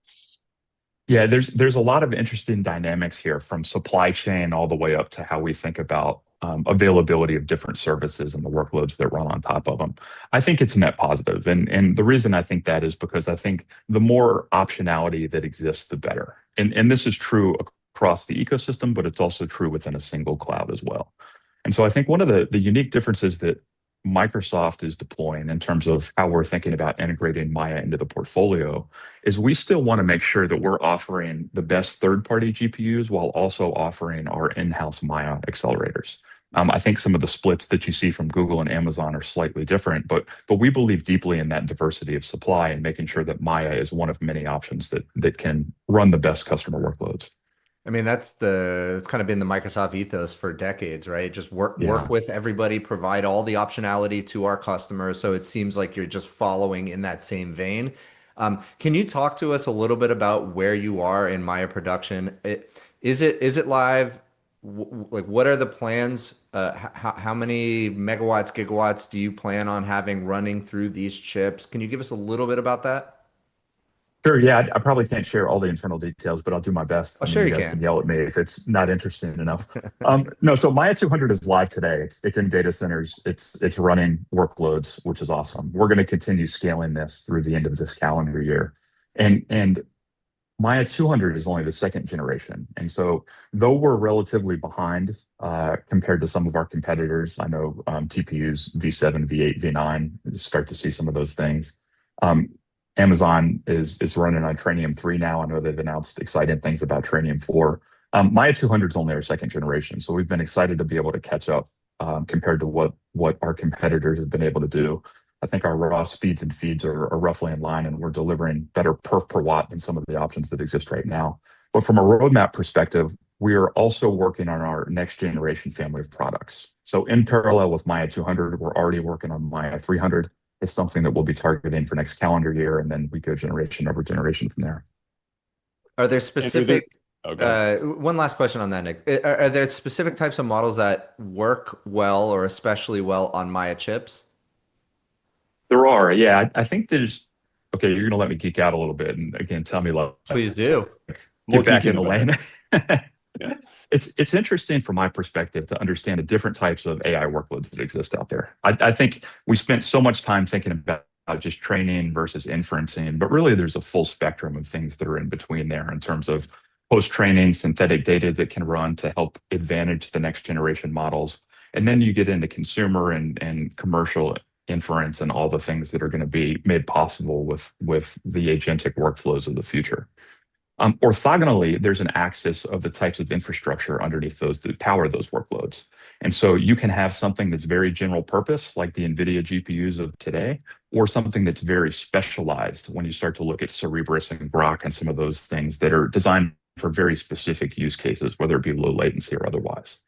Yeah, there's a lot of interesting dynamics here, from supply chain all the way up to how we think about availability of different services and the workloads that run on top of them. I think it's net positive. And the reason I think that is because I think the more optionality that exists, the better. And this is true across the ecosystem, but it's also true within a single cloud as well. And so I think one of the unique differences that Microsoft is deploying in terms of how we're thinking about integrating Maia into the portfolio is we still want to make sure that we're offering the best third-party GPUs while also offering our in-house Maia accelerators. I think some of the splits that you see from Google and Amazon are slightly different, but we believe deeply in that diversity of supply and making sure that Maia is one of many options that can run the best customer workloads. I mean, it's kind of been the Microsoft ethos for decades, right? Just work Yeah. with everybody, provide all the optionality to our customers. So it seems like you're just following in that same vein. Can you talk to us a little bit about where you are in Maya production? Is it live? Like, what are the plans? How many megawatts, gigawatts do you plan on having running through these chips? Can you give us a little bit about that? Sure. Yeah, I probably can't share all the internal details, but I'll do my best. Oh, I mean, sure you you guys can. can yell at me if it's not interesting enough. No, so Maya 200 is live today. It's in data centers. It's running workloads, which is awesome. We're going to continue scaling this through the end of this calendar year, and Maya 200 is only the second generation. And so, though we're relatively behind compared to some of our competitors, I know TPUs V7, V8, V9 start to see some of those things. Um, Amazon is running on Trainium 3 now. I know they've announced exciting things about Trainium 4. Maya 200 is only our second generation. So, we've been excited to be able to catch up compared to what our competitors have been able to do. I think our raw speeds and feeds are roughly in line, and we're delivering better perf per watt than some of the options that exist right now. But from a roadmap perspective, we are also working on our next generation family of products. So in parallel with Maya 200, we're already working on Maya 300. It's something that we'll be targeting for next calendar year, and then we go generation over generation from there. Are there And specific okay. one last question on that, Nick. Are there specific types of models that work well or especially well on Maya chips? There are, yeah. I think there's, okay, you're going to let me geek out a little bit. And again, tell me, like, Please do. More get back geeky in the the better. lane. Yeah. It's interesting from my perspective to understand the different types of AI workloads that exist out there. I think we spent so much time thinking about just training versus inferencing, but really there's a full spectrum of things that are in between there in terms of post-training synthetic data that can run to help advantage the next generation models. And then you get into consumer and commercial inference and all the things that are going to be made possible with the agentic workflows of the future. Orthogonally, there's an axis of the types of infrastructure underneath those that power those workloads. And so you can have something that's very general purpose, like the NVIDIA GPUs of today, or something that's very specialized when you start to look at Cerebrus and Grok and some of those things that are designed for very specific use cases, whether it be low latency or otherwise.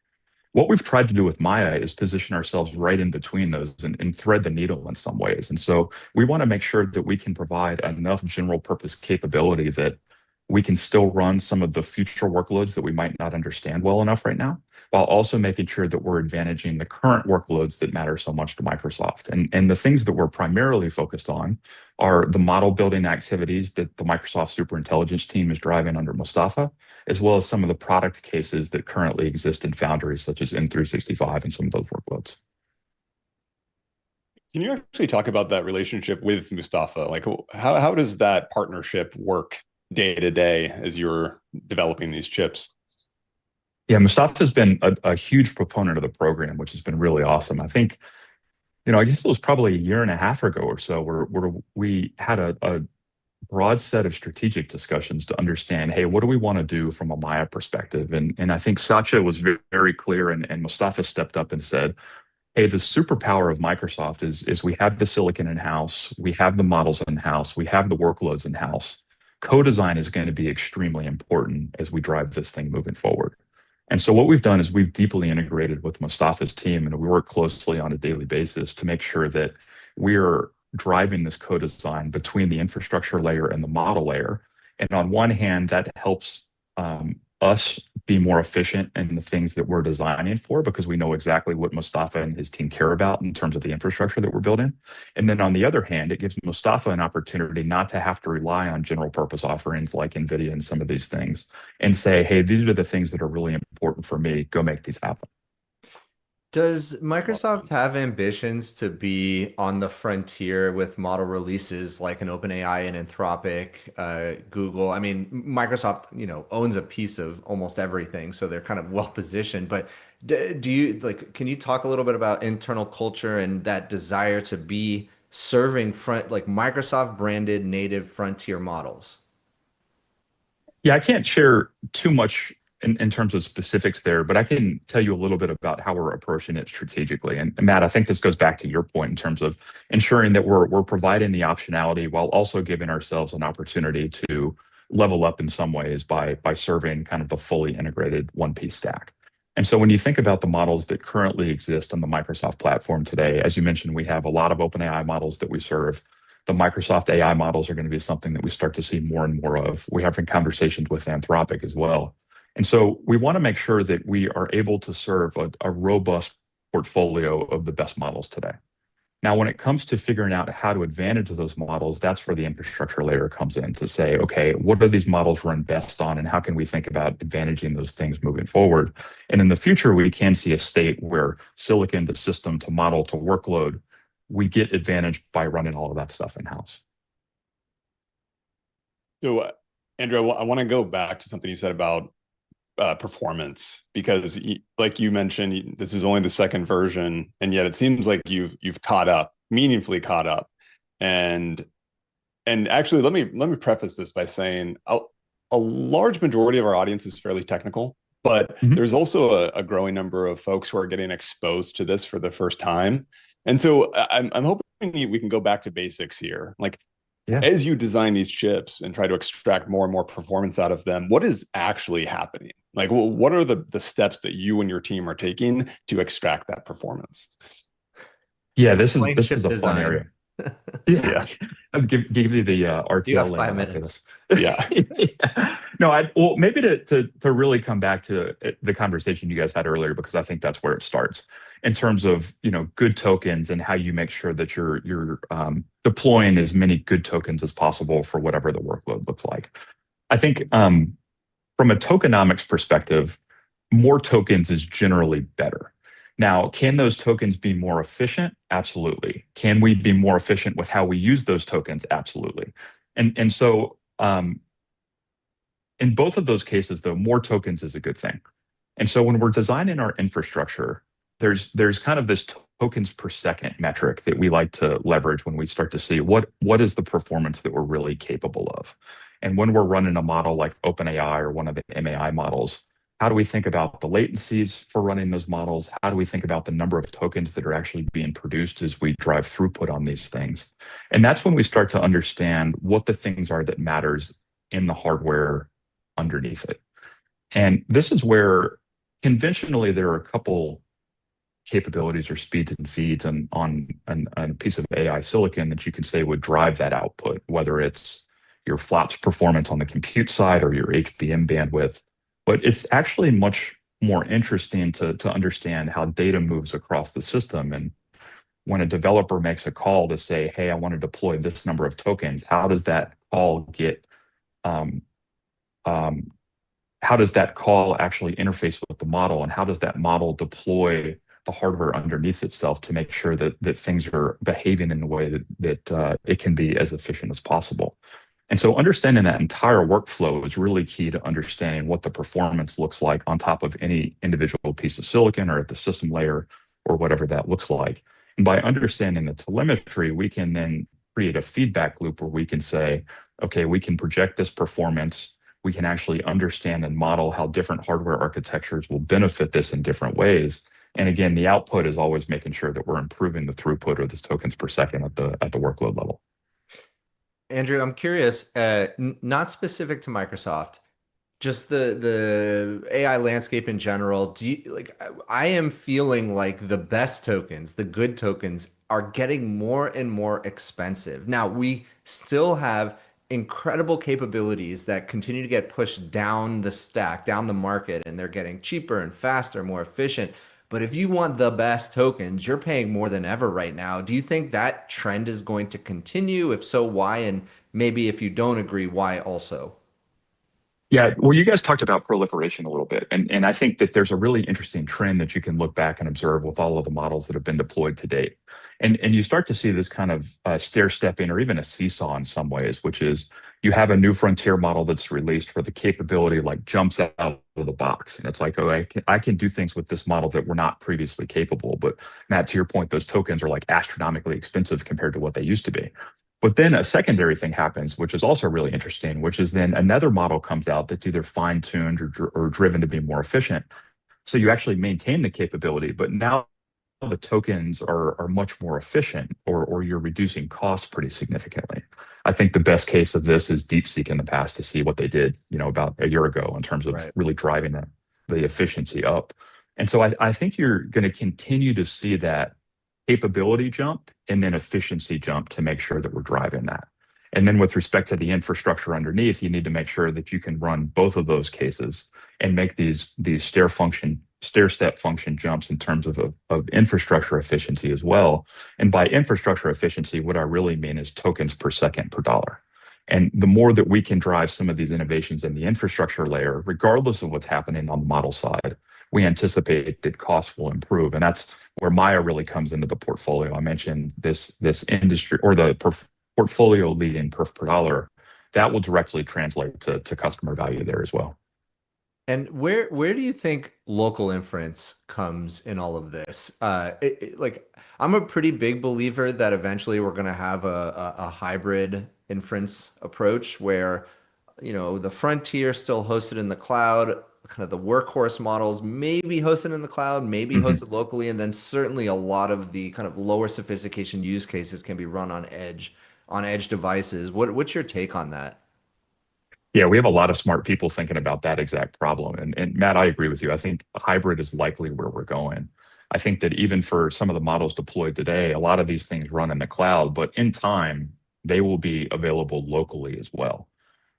What we've tried to do with Maya is position ourselves right in between those and thread the needle in some ways. And so we want to make sure that we can provide enough general purpose capability that we can still run some of the future workloads that we might not understand well enough right now, while also making sure that we're advantaging the current workloads that matter so much to Microsoft. And the things that we're primarily focused on are the model building activities that the Microsoft Superintelligence team is driving under Mustafa, as well as some of the product cases that currently exist in foundries, such as M365 and some of those workloads. Can you actually talk about that relationship with Mustafa? Like, how does that partnership work day to day as you're developing these chips? Yeah, Mustafa has been a huge proponent of the program, which has been really awesome. I think, I guess it was probably a year and a half ago or so where we had a broad set of strategic discussions to understand, hey, what do we want to do from a Maya perspective? And I think Satya was very, very clear, and Mustafa stepped up and said, hey, the superpower of Microsoft is we have the silicon in-house, we have the models in-house, we have the workloads in-house. Co-design is going to be extremely important as we drive this thing moving forward. And so what we've done is we've deeply integrated with Mustafa's team, and we work closely on a daily basis to make sure that we're driving this co-design between the infrastructure layer and the model layer. And on one hand, that helps us be more efficient in the things that we're designing for, because we know exactly what Mustafa and his team care about in terms of the infrastructure that we're building. And then on the other hand, it gives Mustafa an opportunity not to have to rely on general purpose offerings like NVIDIA and some of these things, and say, hey, these are the things that are really important for me. Go make these happen. Does Microsoft have ambitions to be on the frontier with model releases like an OpenAI and Anthropic, Google? I mean, Microsoft, owns a piece of almost everything, so they're kind of well positioned. But do you can you talk a little bit about internal culture and that desire to be serving Microsoft branded native frontier models? Yeah, I can't share too much in terms of specifics there, but I can tell you a little bit about how we're approaching it strategically. And Matt, I think this goes back to your point in terms of ensuring that we're providing the optionality while also giving ourselves an opportunity to level up in some ways by serving kind of the fully integrated one-piece stack. And so when you think about the models that currently exist on the Microsoft platform today, as you mentioned, we have a lot of OpenAI models that we serve. The Microsoft AI models are going to be something that we start to see more and more of. We're having conversations with Anthropic as well. And so we want to make sure that we are able to serve a robust portfolio of the best models today. Now, when it comes to figuring out how to advantage those models, that's where the infrastructure layer comes in to say, okay, what do these models run best on, and how can we think about advantaging those things moving forward? And in the future, we can see a state where silicon to system to model to workload, we get advantage by running all of that stuff in-house. So, Andrew, I want to go back to something you said about performance, because like you mentioned, this is only the second version, and yet it seems like you've caught up, meaningfully caught up. And actually, let me preface this by saying a large majority of our audience is fairly technical, but there's also a growing number of folks who are getting exposed to this for the first time. And so I'm hoping we can go back to basics here. Like, as you design these chips and try to extract more and more performance out of them, what is actually happening? Like, what are the steps that you and your team are taking to extract that performance? Yeah, this is a fun area. Yeah. I'll give you the RTL. You have 5 minutes. Yeah. No, well, maybe to really come back to the conversation you guys had earlier, because I think that's where it starts in terms of, good tokens and how you make sure that you're deploying as many good tokens as possible for whatever the workload looks like. I think from a tokenomics perspective, more tokens is generally better. Now, can those tokens be more efficient? Absolutely. Can we be more efficient with how we use those tokens? Absolutely. And so in both of those cases, though, more tokens is a good thing. And so when we're designing our infrastructure, there's kind of this tokens per second metric that we like to leverage when we start to see what is the performance that we're really capable of. And when we're running a model like OpenAI or one of the MAI models, how do we think about the latencies for running those models? How do we think about the number of tokens that are actually being produced as we drive throughput on these things? And that's when we start to understand what the things are that matters in the hardware underneath it. And this is where conventionally there are a couple capabilities or speeds and feeds on a piece of AI silicon that you can say would drive that output, whether it's your FLAPS performance on the compute side or your HBM bandwidth. But it's actually much more interesting to understand how data moves across the system. And when a developer makes a call to say, hey, I want to deploy this number of tokens, how does that call get how does that call actually interface with the model, and how does that model deploy the hardware underneath itself to make sure that things are behaving in a way that it can be as efficient as possible? And so understanding that entire workflow is really key to understanding what the performance looks like on top of any individual piece of silicon or at the system layer or whatever that looks like. And by understanding the telemetry, we can then create a feedback loop where we can say, okay, we can project this performance. We can actually understand and model how different hardware architectures will benefit this in different ways. And again, the output is always making sure that we're improving the throughput or the tokens per second at the workload level. Andrew, I'm curious, not specific to Microsoft, just the AI landscape in general. I am feeling like the best tokens, the good tokens, are getting more and more expensive. Now, we still have incredible capabilities that continue to get pushed down the stack, down the market, and they're getting cheaper and faster, more efficient. But if you want the best tokens, you're paying more than ever right now. Do you think that trend is going to continue? If so, why? And maybe if you don't agree, why also? Yeah, well, you guys talked about proliferation a little bit, and I think that there's a really interesting trend that you can look back and observe with all of the models that have been deployed to date. And you start to see this kind of stair-stepping or even a seesaw in some ways, which is you have a new frontier model that's released for the capability like jumps out of the box. And it's like, oh, I can do things with this model that were not previously capable. But Matt, to your point, those tokens are like astronomically expensive compared to what they used to be. But then a secondary thing happens, which is also really interesting, which is then another model comes out that's either fine-tuned or driven to be more efficient. So you actually maintain the capability, but now the tokens are much more efficient, or you're reducing costs pretty significantly. I think the best case of this is DeepSeek in the past to see what they did, about a year ago in terms of really driving the efficiency up. And so I think you're going to continue to see that capability jump and then efficiency jump to make sure that we're driving that. And then with respect to the infrastructure underneath, you need to make sure that you can run both of those cases and make these stair function stair-step function jumps in terms of infrastructure efficiency as well. And by infrastructure efficiency, what I really mean is tokens per second per dollar. And the more that we can drive some of these innovations in the infrastructure layer, regardless of what's happening on the model side, we anticipate that costs will improve. And that's where Maia really comes into the portfolio. I mentioned this industry, or the portfolio leading perf per dollar. That will directly translate to customer value there as well. And where do you think local inference comes in all of this? Like, I'm a pretty big believer that eventually we're going to have a hybrid inference approach where, the frontier still hosted in the cloud, kind of the workhorse models maybe hosted in the cloud, maybe hosted locally, and then certainly a lot of the kind of lower sophistication use cases can be run on edge devices. What's your take on that? Yeah, we have a lot of smart people thinking about that exact problem. And Matt, I agree with you. I think hybrid is likely where we're going. I think that even for some of the models deployed today, a lot of these things run in the cloud, but in time, they will be available locally as well.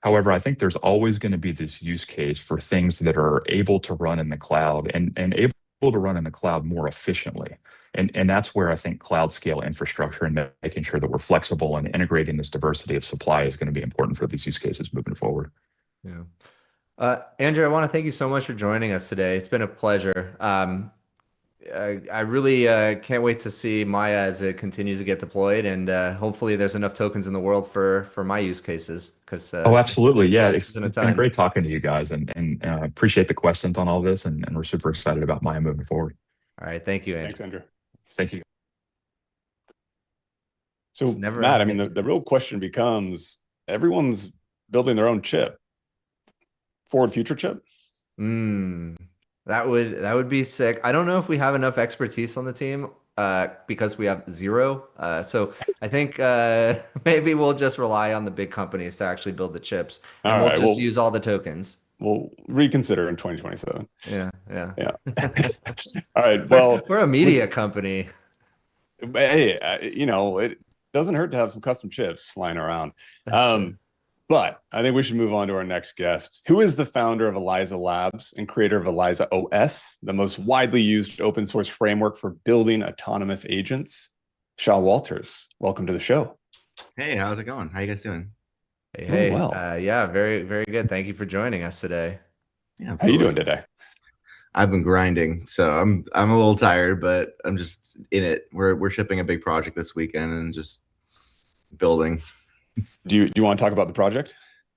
However, I think there's always going to be this use case for things that are able to run in the cloud and able to run in the cloud more efficiently. And that's where I think cloud scale infrastructure and making sure that we're flexible and integrating this diversity of supply is going to be important for these use cases moving forward. Yeah. Andrew, I want to thank you so much for joining us today. It's been a pleasure. I really can't wait to see Maia as it continues to get deployed, and hopefully there's enough tokens in the world for my use cases. Because oh, absolutely, yeah, it's been been great talking to you guys, and appreciate the questions on all this, and we're super excited about Maia moving forward. All right, thank you, Andrew. Thanks, Andrew. Thank you. So, Matt, I mean, the real question becomes: everyone's building their own chip, forward future chip. That would be sick. I don't know if we have enough expertise on the team because we have zero. So I think maybe we'll just rely on the big companies to actually build the chips, and we'll just use all the tokens. We'll reconsider in 2027. Yeah. All right. Well, we're a media company. Hey, it doesn't hurt to have some custom chips lying around. But I think we should move on to our next guest, who is the founder of Eliza Labs and creator of Eliza OS, the most widely used open source framework for building autonomous agents. Shaw Walters, welcome to the show. Hey, how's it going? How you guys doing? Hey. Well. Yeah, very, very good. Thank you for joining us today. Yeah, how you doing today? I've been grinding, so I'm a little tired, but I'm just in it. We're shipping a big project this weekend and just building. Do you want to talk about the project?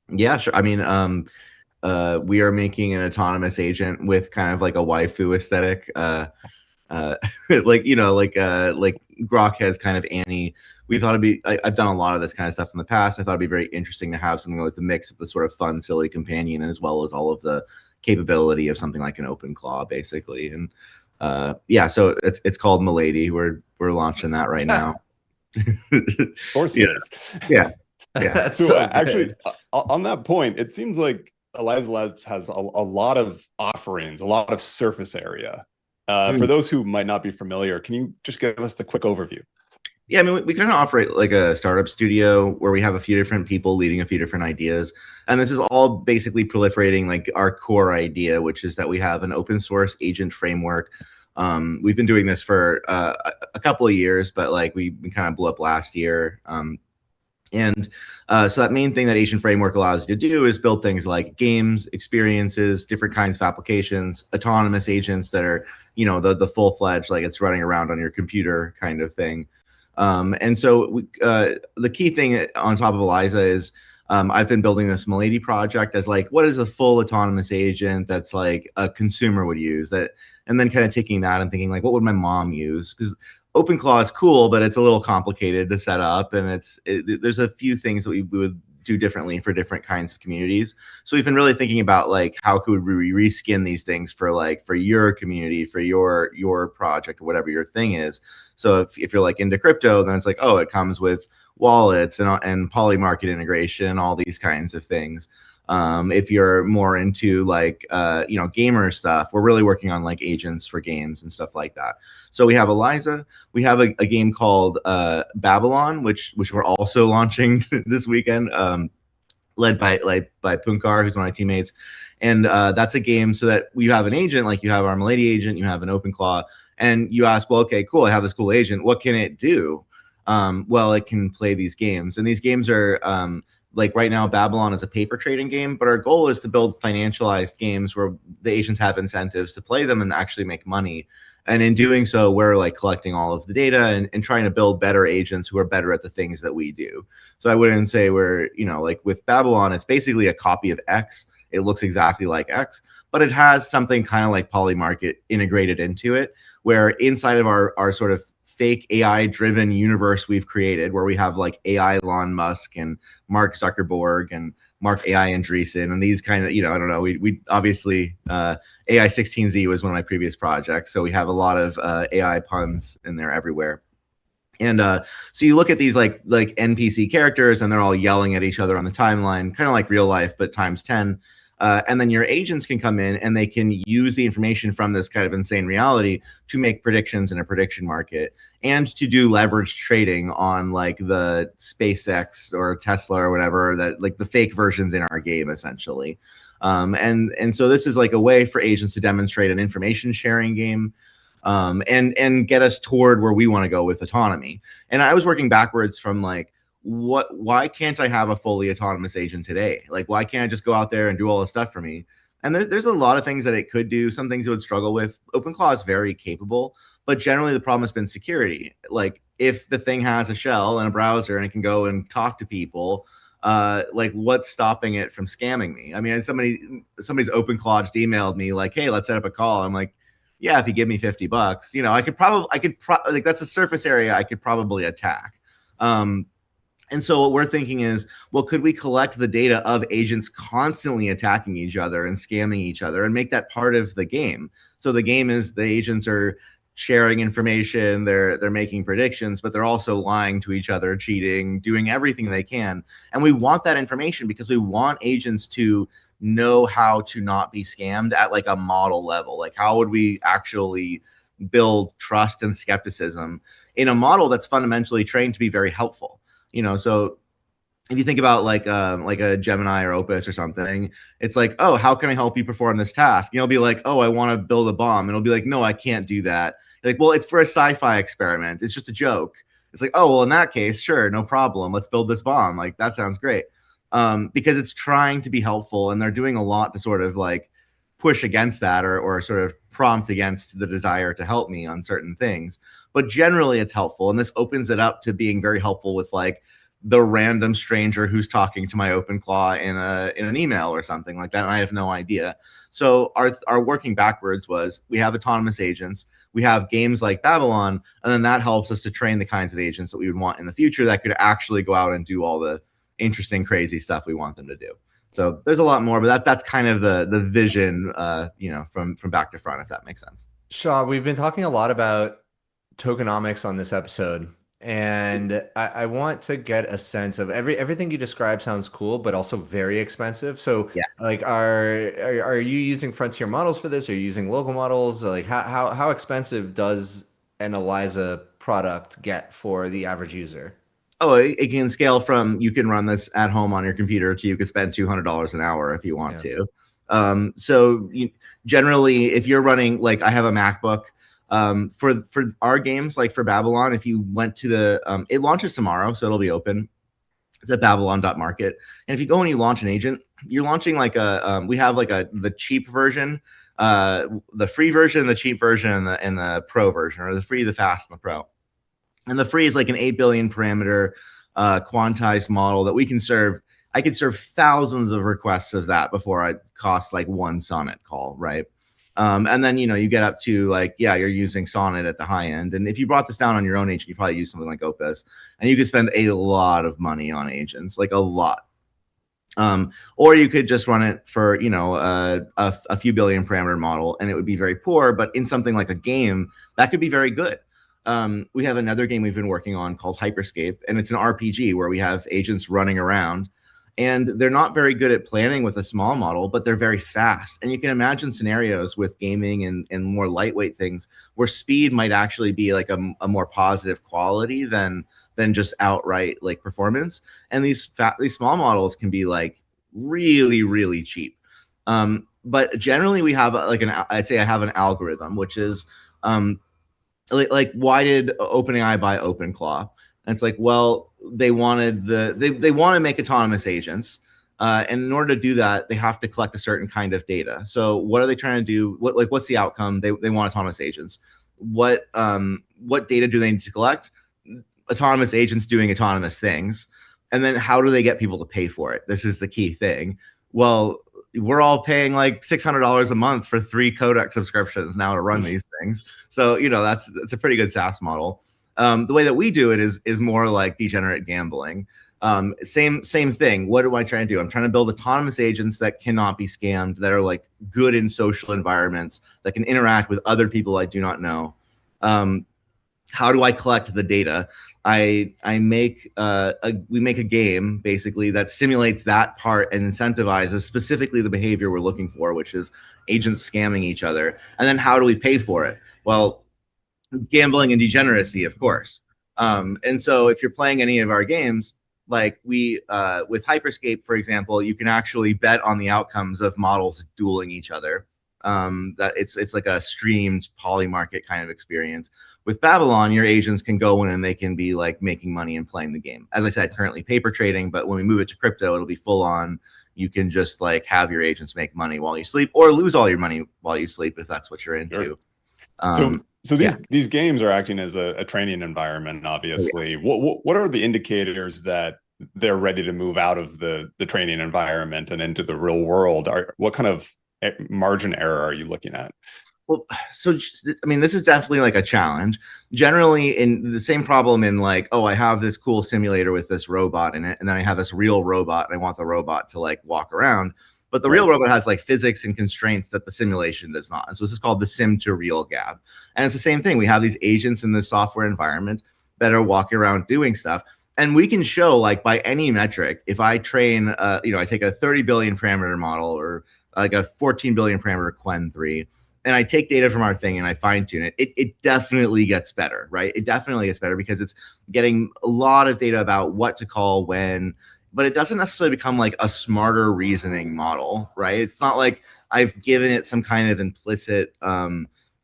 Yeah, sure. I mean, we are making an autonomous agent with kind of like a waifu aesthetic. Like Grok has kind of Annie. We thought it'd be. I've done a lot of this kind of stuff in the past. I thought it'd be very interesting to have something that was the mix of the sort of fun, silly companion, as well as all of the capability of something like an OpenClaw, basically. And yeah, so it's called Milady. We're launching that right now. Of course, yeah. So actually, on that point, it seems like Eliza Labs has a lot of offerings, a lot of surface area. For those who might not be familiar, can you just give us the quick overview? Yeah, I mean, we kind of operate like a startup studio where we have a few different people leading a few different ideas. And this is all basically proliferating like our core idea, which is that we have an open source agent framework. We've been doing this for a couple of years, but like we kind of blew up last year. So that main thing that agent framework allows you to do is build things like games, experiences, different kinds of applications, autonomous agents that are, the full-fledged, like it's running around on your computer kind of thing. And so the key thing on top of Eliza is I've been building this Milady project as like, what is a full autonomous agent that's like a consumer would use that, and then kind of taking that and thinking like, what would my mom use? Because OpenClaw is cool, but it's a little complicated to set up, and there's a few things that we would do differently for different kinds of communities. So we've been really thinking about like how could we reskin these things for your community, for your project, or whatever your thing is. So if you're like into crypto, then it's like, oh, it comes with wallets and polymarket integration, all these kinds of things. If you're more into like gamer stuff, we're really working on like agents for games and stuff like that. So we have Eliza, we have a game called Babylon, which we're also launching this weekend, led by Punkar, who's one of my teammates. And that's a game so that you have an agent, like you have our Milady agent, you have an OpenClaw, and you ask, well, okay, cool, I have this cool agent. What can it do? Well, it can play these games. And these games are like right now, Babylon is a paper trading game, but our goal is to build financialized games where the agents have incentives to play them and actually make money. And in doing so, we're like collecting all of the data and trying to build better agents who are better at the things that we do. So I wouldn't say we're, like with Babylon, it's basically a copy of X. It looks exactly like X, but it has something kind of like Polymarket integrated into it, where inside of our sort of fake AI driven universe we've created, where we have like AI Elon Musk and Mark Zuckerberg and Mark AI Andreessen and these kind of, I don't know, we obviously AI 16Z was one of my previous projects, so we have a lot of AI puns in there everywhere. And so you look at these like NPC characters and they're all yelling at each other on the timeline, kind of like real life, but times 10. And then your agents can come in and they can use the information from this kind of insane reality to make predictions in a prediction market and to do leverage trading on like the SpaceX or Tesla or whatever, that like the fake versions in our game essentially. And so this is like a way for agents to demonstrate an information sharing game and get us toward where we want to go with autonomy. And I was working backwards from like, why can't I have a fully autonomous agent today? Like, why can't I just go out there and do all this stuff for me? And there's a lot of things that it could do. Some things it would struggle with. OpenClaw is very capable, but generally the problem has been security. Like, if the thing has a shell and a browser and it can go and talk to people, like what's stopping it from scamming me? I mean, somebody's OpenClaw just emailed me like, hey, let's set up a call. I'm like, yeah, if you give me $50, I could like, that's a surface area I could probably attack. And so what we're thinking is, well, could we collect the data of agents constantly attacking each other and scamming each other and make that part of the game? So the game is the agents are sharing information, they're making predictions, but they're also lying to each other, cheating, doing everything they can. And we want that information because we want agents to know how to not be scammed at like a model level. Like, how would we actually build trust and skepticism in a model that's fundamentally trained to be very helpful? So if you think about like a Gemini or Opus or something, it's like, oh, how can I help you perform this task? You'll be like, oh, I want to build a bomb. And it'll be like, no, I can't do that. You're like, well, it's for a sci-fi experiment. It's just a joke. It's like, oh, well, in that case, sure, no problem. Let's build this bomb. Like, that sounds great. Because it's trying to be helpful and they're doing a lot to sort of like push against that or sort of prompt against the desire to help me on certain things. But generally it's helpful. And this opens it up to being very helpful with like the random stranger who's talking to my OpenClaw in an email or something like that. And I have no idea. So our working backwards was we have autonomous agents, we have games like Babylon, and then that helps us to train the kinds of agents that we would want in the future that could actually go out and do all the interesting, crazy stuff we want them to do. So there's a lot more, but that's kind of the vision, from back to front, if that makes sense. Shaw, we've been talking a lot about tokenomics on this episode, and I want to get a sense of everything you described sounds cool, but also very expensive. So, yes. Like, are you using frontier models for this? Are you using local models? Like, how expensive does an Eliza product get for the average user? Oh, it can scale from you can run this at home on your computer to you could spend $200 an hour if you want to. So generally, if you're running, like I have a MacBook, for our games, like for Babylon, if you went to the, it launches tomorrow, so it'll be open. It's at babylon.market. And if you go and you launch an agent, you're launching like we have like the cheap version, the free version, the cheap version, and the pro version, or the free, the fast, and the pro. And the free is like an 8 billion parameter quantized model that we can serve. I could serve thousands of requests of that before it costs like one Sonnet call, right? And then, you get up to like, you're using Sonnet at the high end. And if you brought this down on your own agent, you probably use something like Opus. And you could spend a lot of money on agents, like a lot. Or you could just run it for, a few billion parameter model, and it would be very poor. But in something like a game, that could be very good. We have another game we've been working on called Hyperscape, and it's an RPG where we have agents running around, and they're not very good at planning with a small model, but they're very fast. And you can imagine scenarios with gaming and more lightweight things where speed might actually be like a more positive quality than just outright like performance. And these small models can be like really, really cheap. But generally, we have I'd say I have an algorithm, which is like why did OpenAI buy OpenClaw? And it's like, well, they wanted they want to make autonomous agents. And in order to do that, they have to collect a certain kind of data. So what are they trying to do? What's the outcome? They want autonomous agents. What data do they need to collect? Autonomous agents doing autonomous things. And then how do they get people to pay for it? This is the key thing. Well, we're all paying like $600 a month for 3 codec subscriptions now to run these things. So, that's a pretty good SaaS model. The way that we do it is more like degenerate gambling. Same thing. What am I trying to do? I'm trying to build autonomous agents that cannot be scammed, that are like good in social environments, that can interact with other people I do not know. How do I collect the data? We make a game basically that simulates that part and incentivizes specifically the behavior we're looking for, which is agents scamming each other. And then how do we pay for it? Well, gambling and degeneracy, of course. And so if you're playing any of our games, like with Hyperscape, for example, you can actually bet on the outcomes of models dueling each other. That it's like a streamed polymarket kind of experience. With Babylon, your agents can go in and they can be like making money and playing the game. As I said, currently paper trading, but when we move it to crypto, it'll be full on. You can just like have your agents make money while you sleep, or lose all your money while you sleep if that's what you're into. Sure. So these games are acting as a training environment, obviously. Yeah. What are the indicators that they're ready to move out of the training environment and into the real world? What kind of margin error are you looking at? Well, so I mean, this is definitely like a challenge. Generally, in the same problem in like, oh, I have this cool simulator with this robot in it, and then I have this real robot, and I want the robot to like walk around. But the real robot has like physics and constraints that the simulation does not. And so this is called the sim to real gap. And it's the same thing. We have these agents in the software environment that are walking around doing stuff. And we can show like by any metric, if I train, I take a 30 billion parameter model or like a 14 billion parameter Qwen 3, and I take data from our thing and I fine tune it, it definitely gets better, right? It definitely gets better because it's getting a lot of data about what to call when, but it doesn't necessarily become like a smarter reasoning model, right? It's not like I've given it some kind of implicit,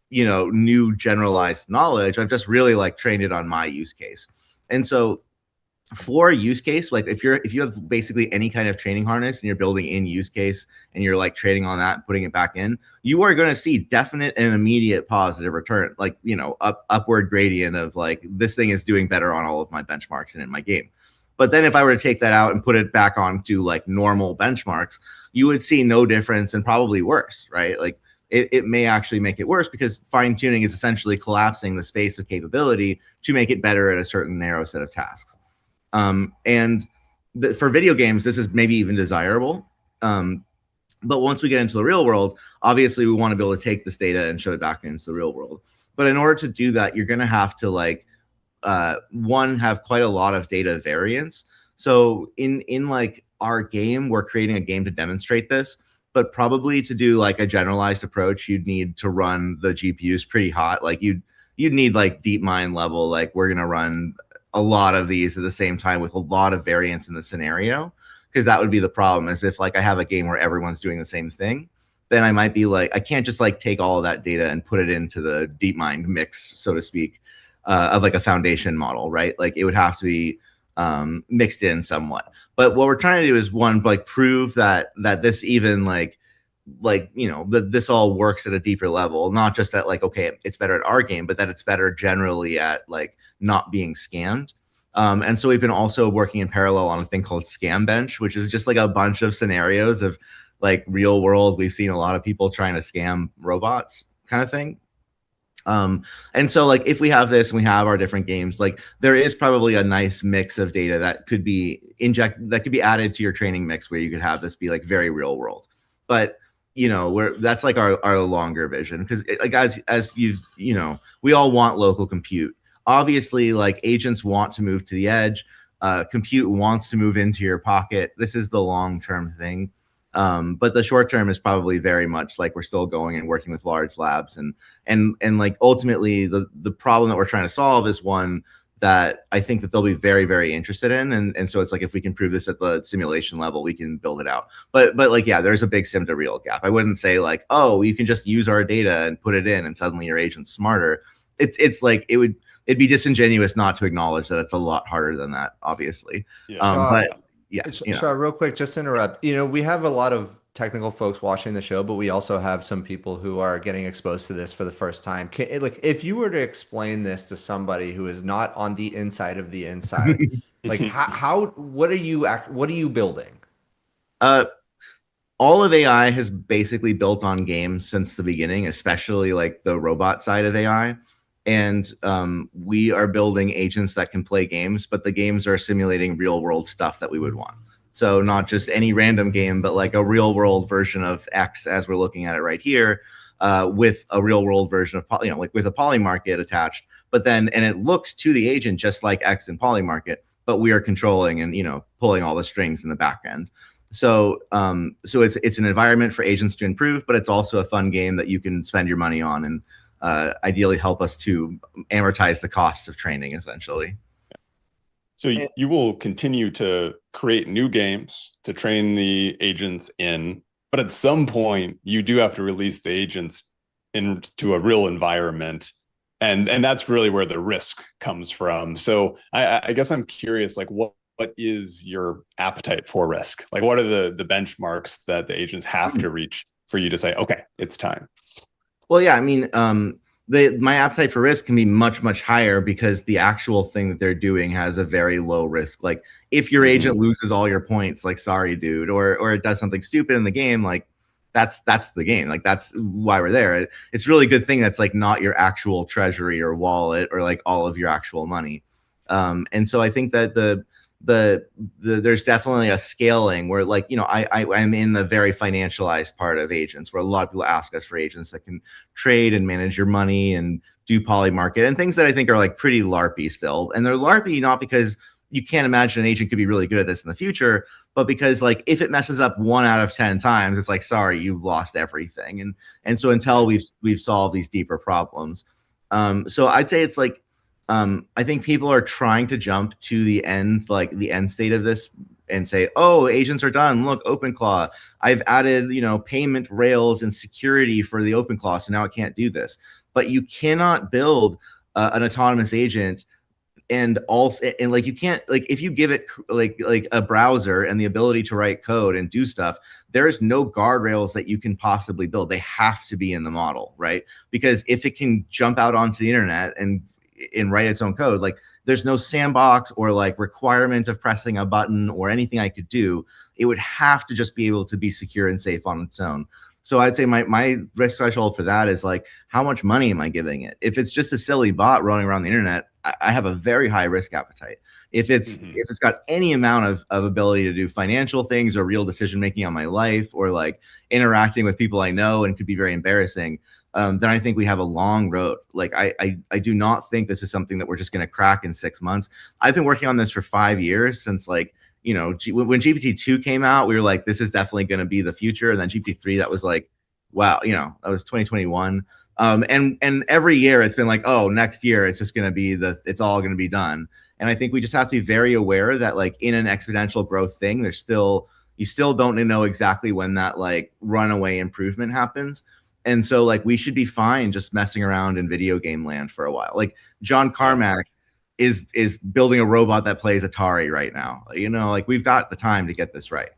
new generalized knowledge. I've just really like trained it on my use case. And so for a use case, like if you have basically any kind of training harness and you're building in use case and you're like training on that and putting it back in, you are going to see definite and immediate positive return, like, upward gradient of like, this thing is doing better on all of my benchmarks and in my game. But then if I were to take that out and put it back onto like normal benchmarks, you would see no difference and probably worse, right? Like it may actually make it worse because fine tuning is essentially collapsing the space of capability to make it better at a certain narrow set of tasks. For video games, this is maybe even desirable. But once we get into the real world, obviously we want to be able to take this data and show it back into the real world. But in order to do that, you're going to have to like, have quite a lot of data variance. So in like our game, we're creating a game to demonstrate this, but probably to do like a generalized approach, you'd need to run the GPUs pretty hot. Like you'd need like DeepMind level, like we're going to run a lot of these at the same time with a lot of variance in the scenario, because that would be the problem. Is if like I have a game where everyone's doing the same thing, then I might be like, I can't just like take all of that data and put it into the DeepMind mix, so to speak, of like a foundation model, right? Like it would have to be mixed in somewhat. But what we're trying to do is one, like prove that this even that this all works at a deeper level, not just that like, okay, it's better at our game, but that it's better generally at like not being scammed. And so we've been also working in parallel on a thing called Scam Bench, which is just like a bunch of scenarios of like real world. We've seen a lot of people trying to scam robots kind of thing. And so like if we have this and we have our different games, like there is probably a nice mix of data that could be added to your training mix where you could have this be like very real world. But that's like our longer vision, because like as we all want local compute. Obviously, like agents want to move to the edge, compute wants to move into your pocket. This is the long-term thing. But the short term is probably very much like we're still going and working with large labs and like ultimately the problem that we're trying to solve is one that I think that they'll be very, very interested in. And so it's like, if we can prove this at the simulation level, we can build it out. But like, yeah, there's a big sim to real gap. I wouldn't say like, oh, you can just use our data and put it in and suddenly your agent's smarter. It's like, it'd be disingenuous not to acknowledge that it's a lot harder than that, obviously. But yeah, Shah, real quick, just interrupt. We have a lot of technical folks watching the show, but we also have some people who are getting exposed to this for the first time. Like, if you were to explain this to somebody who is not on the inside of the inside, like what are you building? All of AI has basically built on games since the beginning, especially like the robot side of AI. And we are building agents that can play games, but the games are simulating real world stuff that we would want. So not just any random game, but like a real world version of X, as we're looking at it right here, with a real world version of, like with a polymarket attached. But then, and it looks to the agent just like X and polymarket, but we are controlling and pulling all the strings in the back end. So it's an environment for agents to improve, but it's also a fun game that you can spend your money on and ideally help us to amortize the costs of training, essentially. So you will continue to create new games to train the agents in, but at some point you do have to release the agents into a real environment. And that's really where the risk comes from. So I guess I'm curious, like what is your appetite for risk? Like what are the benchmarks that the agents have to reach for you to say, okay, it's time? Well, yeah, I mean, my appetite for risk can be much, much higher because the actual thing that they're doing has a very low risk. Like if your agent loses all your points, like, sorry, dude, or it does something stupid in the game, like that's the game. Like that's why we're there. It's really a good thing that's like not your actual treasury or wallet or like all of your actual money. And so I think that there's definitely a scaling where, like, I'm in the very financialized part of agents, where a lot of people ask us for agents that can trade and manage your money and do polymarket and things that I think are like pretty LARPy still. And they're LARPy not because you can't imagine an agent could be really good at this in the future, but because like if it messes up 1 out of 10 times, it's like, sorry, you've lost everything. And so until we've solved these deeper problems, so I'd say it's like, I think people are trying to jump to the end, like the end state of this, and say, oh, agents are done. Look, OpenClaw. I've added, payment rails and security for the OpenClaw, so now it can't do this. But you cannot build an autonomous agent and like you can't, like if you give it like a browser and the ability to write code and do stuff, there's no guardrails that you can possibly build. They have to be in the model, right? Because if it can jump out onto the internet and write its own code, like there's no sandbox or like requirement of pressing a button or anything I could do. It would have to just be able to be secure and safe on its own. So I'd say my risk threshold for that is like, how much money am I giving it? If it's just a silly bot running around the internet, I have a very high risk appetite. If it's got any amount of ability to do financial things or real decision making on my life, or like interacting with people I know and could be very embarrassing, then I think we have a long road. Like I do not think this is something that we're just going to crack in 6 months. I've been working on this for 5 years, since like, when GPT-2 came out, we were like, this is definitely going to be the future. And then GPT-3, that was like, wow, that was 2021. And every year it's been like, oh, next year it's just going to be it's all going to be done. And I think we just have to be very aware that like in an exponential growth thing, you still don't know exactly when that like runaway improvement happens. And so like we should be fine just messing around in video game land for a while. Like John Carmack is building a robot that plays Atari right now. Like we've got the time to get this right.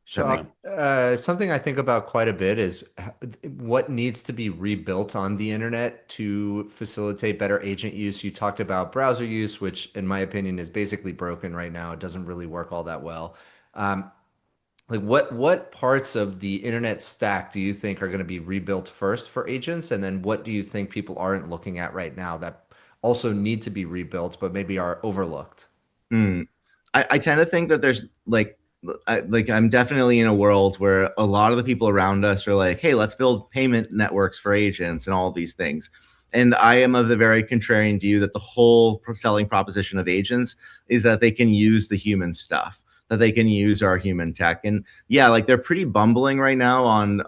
So something I think about quite a bit is what needs to be rebuilt on the internet to facilitate better agent use. You talked about browser use, which in my opinion is basically broken right now. It doesn't really work all that well. Like what parts of the internet stack do you think are going to be rebuilt first for agents? And then what do you think people aren't looking at right now that also need to be rebuilt, but maybe are overlooked? I tend to think that there's I'm definitely in a world where a lot of the people around us are like, hey, let's build payment networks for agents and all these things. And I am of the very contrarian view that the whole selling proposition of agents is that they can use the human stuff, that they can use our human tech. And yeah, like they're pretty bumbling right now on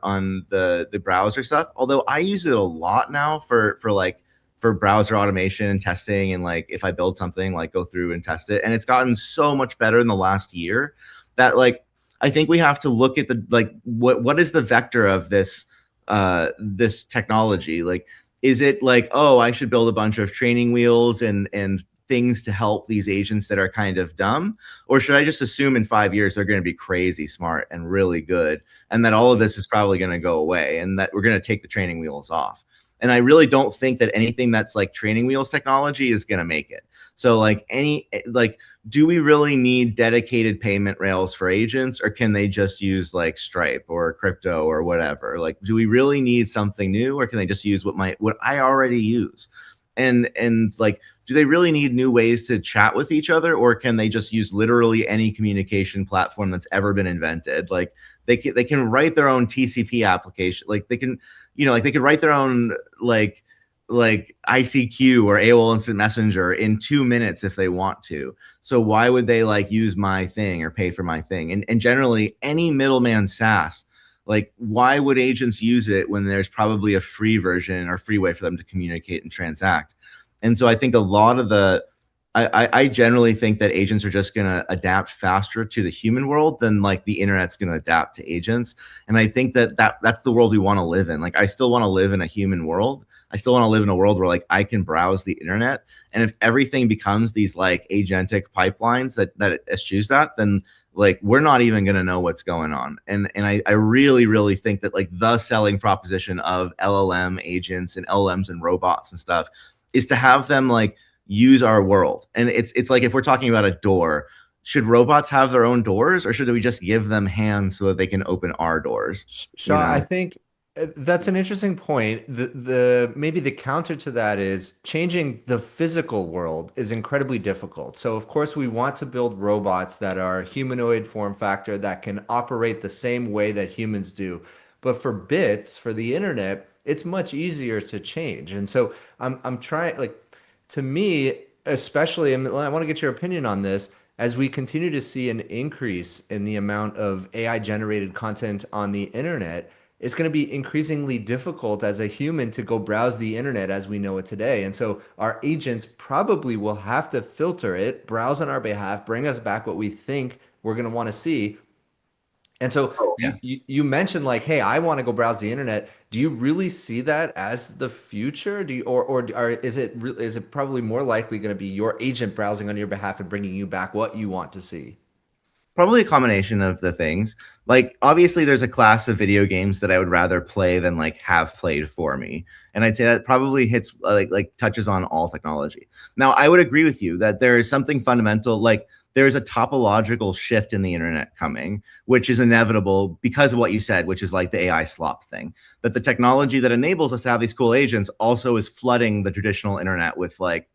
the browser stuff. Although I use it a lot now for like for browser automation and testing, and like if I build something, like go through and test it. And it's gotten so much better in the last year that like I think we have to look at the like what is the vector of this this technology. Like, is it like, oh, I should build a bunch of training wheels and things to help these agents that are kind of dumb? Or should I just assume in 5 years they're going to be crazy smart and really good, and that all of this is probably going to go away, and that we're going to take the training wheels off? And I really don't think that anything that's like training wheels technology is going to make it. So like do we really need dedicated payment rails for agents, or can they just use like Stripe or crypto or whatever? Like, do we really need something new, or can they just use what I already use? And like, do they really need new ways to chat with each other, or can they just use literally any communication platform that's ever been invented? Like they can write their own TCP application. Like they can, like they could write their own like ICQ or AOL Instant Messenger in 2 minutes if they want to. So why would they like use my thing or pay for my thing? And generally any middleman SaaS, like why would agents use it when there's probably a free version or free way for them to communicate and transact? And so I think a lot of I generally think that agents are just going to adapt faster to the human world than like the internet's going to adapt to agents. And I think that's the world we want to live in. Like I still want to live in a human world. I still want to live in a world where like I can browse the internet. And if everything becomes these like agentic pipelines that eschews that, then like we're not even going to know what's going on. And I really, really think that like the selling proposition of LLM agents and LLMs and robots and stuff is to have them like use our world. And it's like, if we're talking about a door, should robots have their own doors, or should we just give them hands so that they can open our doors? Shaw, I think that's an interesting point. The maybe the counter to that is changing the physical world is incredibly difficult. So of course we want to build robots that are humanoid form factor that can operate the same way that humans do. But for bits, for the internet, it's much easier to change. And so I'm trying, like, to me, especially, and I want to get your opinion on this, as we continue to see an increase in the amount of AI generated content on the internet, it's going to be increasingly difficult as a human to go browse the internet as we know it today. And so our agents probably will have to filter it, browse on our behalf, bring us back what we think we're going to want to see. And so you mentioned like, hey, I want to go browse the internet. Do you really see that as the future? Do you, or is it probably more likely going to be your agent browsing on your behalf and bringing you back what you want to see? Probably a combination of the things. Like, obviously there's a class of video games that I would rather play than like have played for me. And I'd say that probably hits like touches on all technology. Now, I would agree with you that there is something fundamental, like there's a topological shift in the internet coming, which is inevitable because of what you said, which is like the AI slop thing, that the technology that enables us to have these cool agents also is flooding the traditional internet with like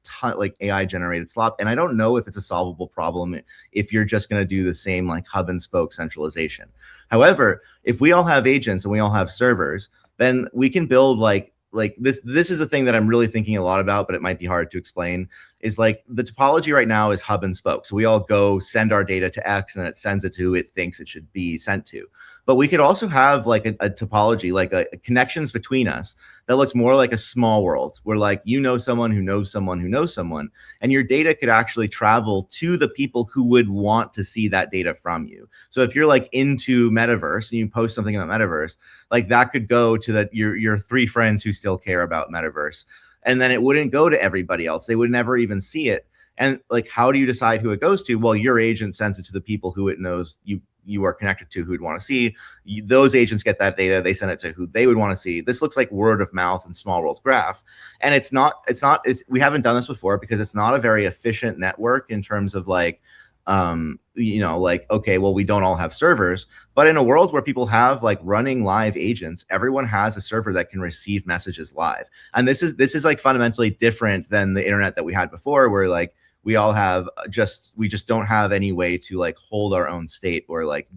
AI generated slop. And I don't know if it's a solvable problem if you're just going to do the same like hub and spoke centralization. However, if we all have agents and we all have servers, then we can build like this is the thing that I'm really thinking a lot about, but it might be hard to explain, is like the topology right now is hub and spoke. So we all go send our data to X and it sends it to who it thinks it should be sent to. But we could also have like a topology, like a connections between us that looks more like a small world where like, you know, someone who knows someone who knows someone, and your data could actually travel to the people who would want to see that data from you. So if you're like into metaverse and you post something about metaverse, like that could go to your 3 friends who still care about metaverse. And then it wouldn't go to everybody else. They would never even see it. And like, how do you decide who it goes to? Well, your agent sends it to the people who it knows you are connected to, who would want to see. Those agents get that data. They send it to who they would want to see. This looks like word of mouth and small world graph. And we haven't done this before because it's not a very efficient network in terms of like, like, okay, well, we don't all have servers, but in a world where people have like running live agents, everyone has a server that can receive messages live. And this is like fundamentally different than the internet that we had before, where like we all have we just don't have any way to like hold our own state or like,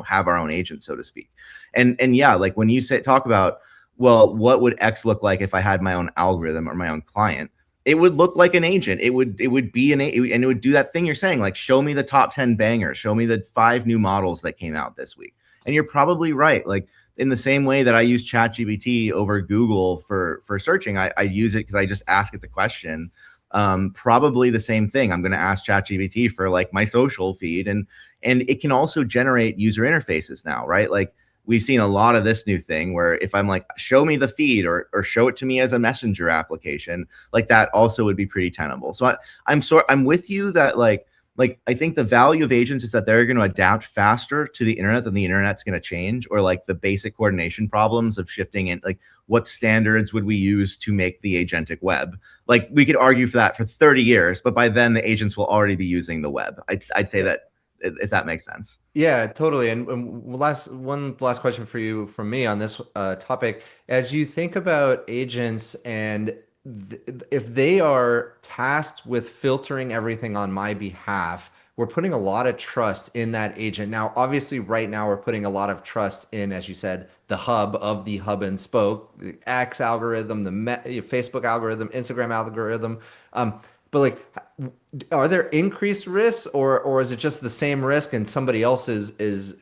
have our own agent, so to speak. And yeah, like when you talk about, well, what would X look like if I had my own algorithm or my own client? It would look like an agent. It would be and it would do that thing you're saying, like show me the top 10 bangers, show me the 5 new models that came out this week. And you're probably right. Like in the same way that I use ChatGPT over Google for searching, I use it because I just ask it the question. Probably the same thing. I'm going to ask ChatGPT for like my social feed, and it can also generate user interfaces now, right? Like we've seen a lot of this new thing where if I'm like, show me the feed or show it to me as a messenger application, like that also would be pretty tenable. So I'm with you that like I think the value of agents is that they're going to adapt faster to the internet than the internet's going to change, or like the basic coordination problems of shifting in, like what standards would we use to make the agentic web? Like we could argue for that for 30 years, but by then the agents will already be using the web. I'd say that, if that makes sense. Yeah, totally. And one last question for you from me on this topic. As you think about agents and if they are tasked with filtering everything on my behalf, we're putting a lot of trust in that agent. Now, obviously, right now we're putting a lot of trust in, as you said, the hub of the hub and spoke, the X algorithm, the Facebook algorithm, Instagram algorithm. But like, are there increased risks, or is it just the same risk and somebody else is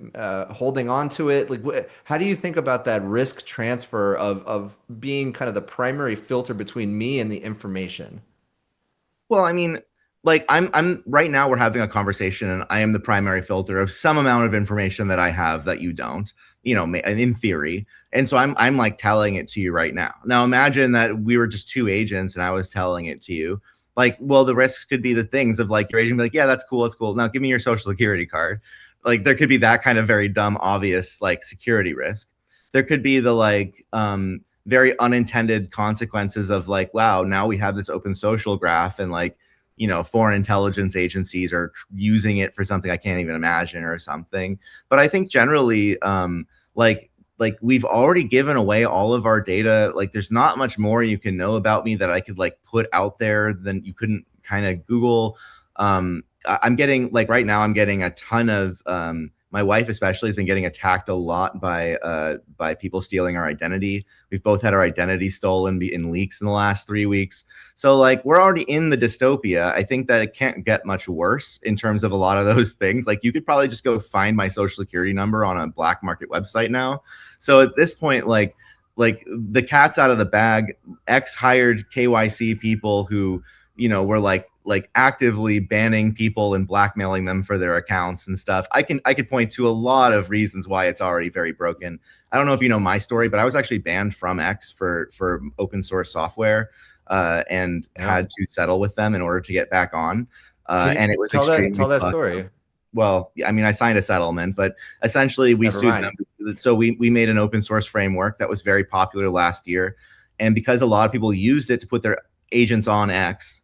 holding on to it? Like, how do you think about that risk transfer of being kind of the primary filter between me and the information? Well, I mean, like I'm right now we're having a conversation and I am the primary filter of some amount of information that I have that you don't, in theory. And so I'm like telling it to you right now. Now imagine that we were just two agents and I was telling it to you. Like, well, the risks could be the things of like your agent be like, yeah, that's cool. Now give me your social security card. Like there could be that kind of very dumb, obvious like security risk. There could be the like very unintended consequences of like, wow, now we have this open social graph and like, foreign intelligence agencies are using it for something I can't even imagine or something. But I think generally, like we've already given away all of our data. Like there's not much more you can know about me that I could like put out there than you couldn't kind of Google. I'm getting like right now I'm getting a ton of my wife especially has been getting attacked a lot by people stealing our identity. We've both had our identity stolen in leaks in the last 3 weeks. So like we're already in the dystopia. I think that it can't get much worse in terms of a lot of those things. Like you could probably just go find my social security number on a black market website now. So at this point, like the cat's out of the bag. X hired KYC people who, were like actively banning people and blackmailing them for their accounts and stuff. I could point to a lot of reasons why it's already very broken. I don't know if you know my story, but I was actually banned from X for open source software and had to settle with them in order to get back on. And it was tell that story. Well, I mean, I signed a settlement, but essentially we sued them. So we made an open source framework that was very popular last year. And because a lot of people used it to put their agents on X,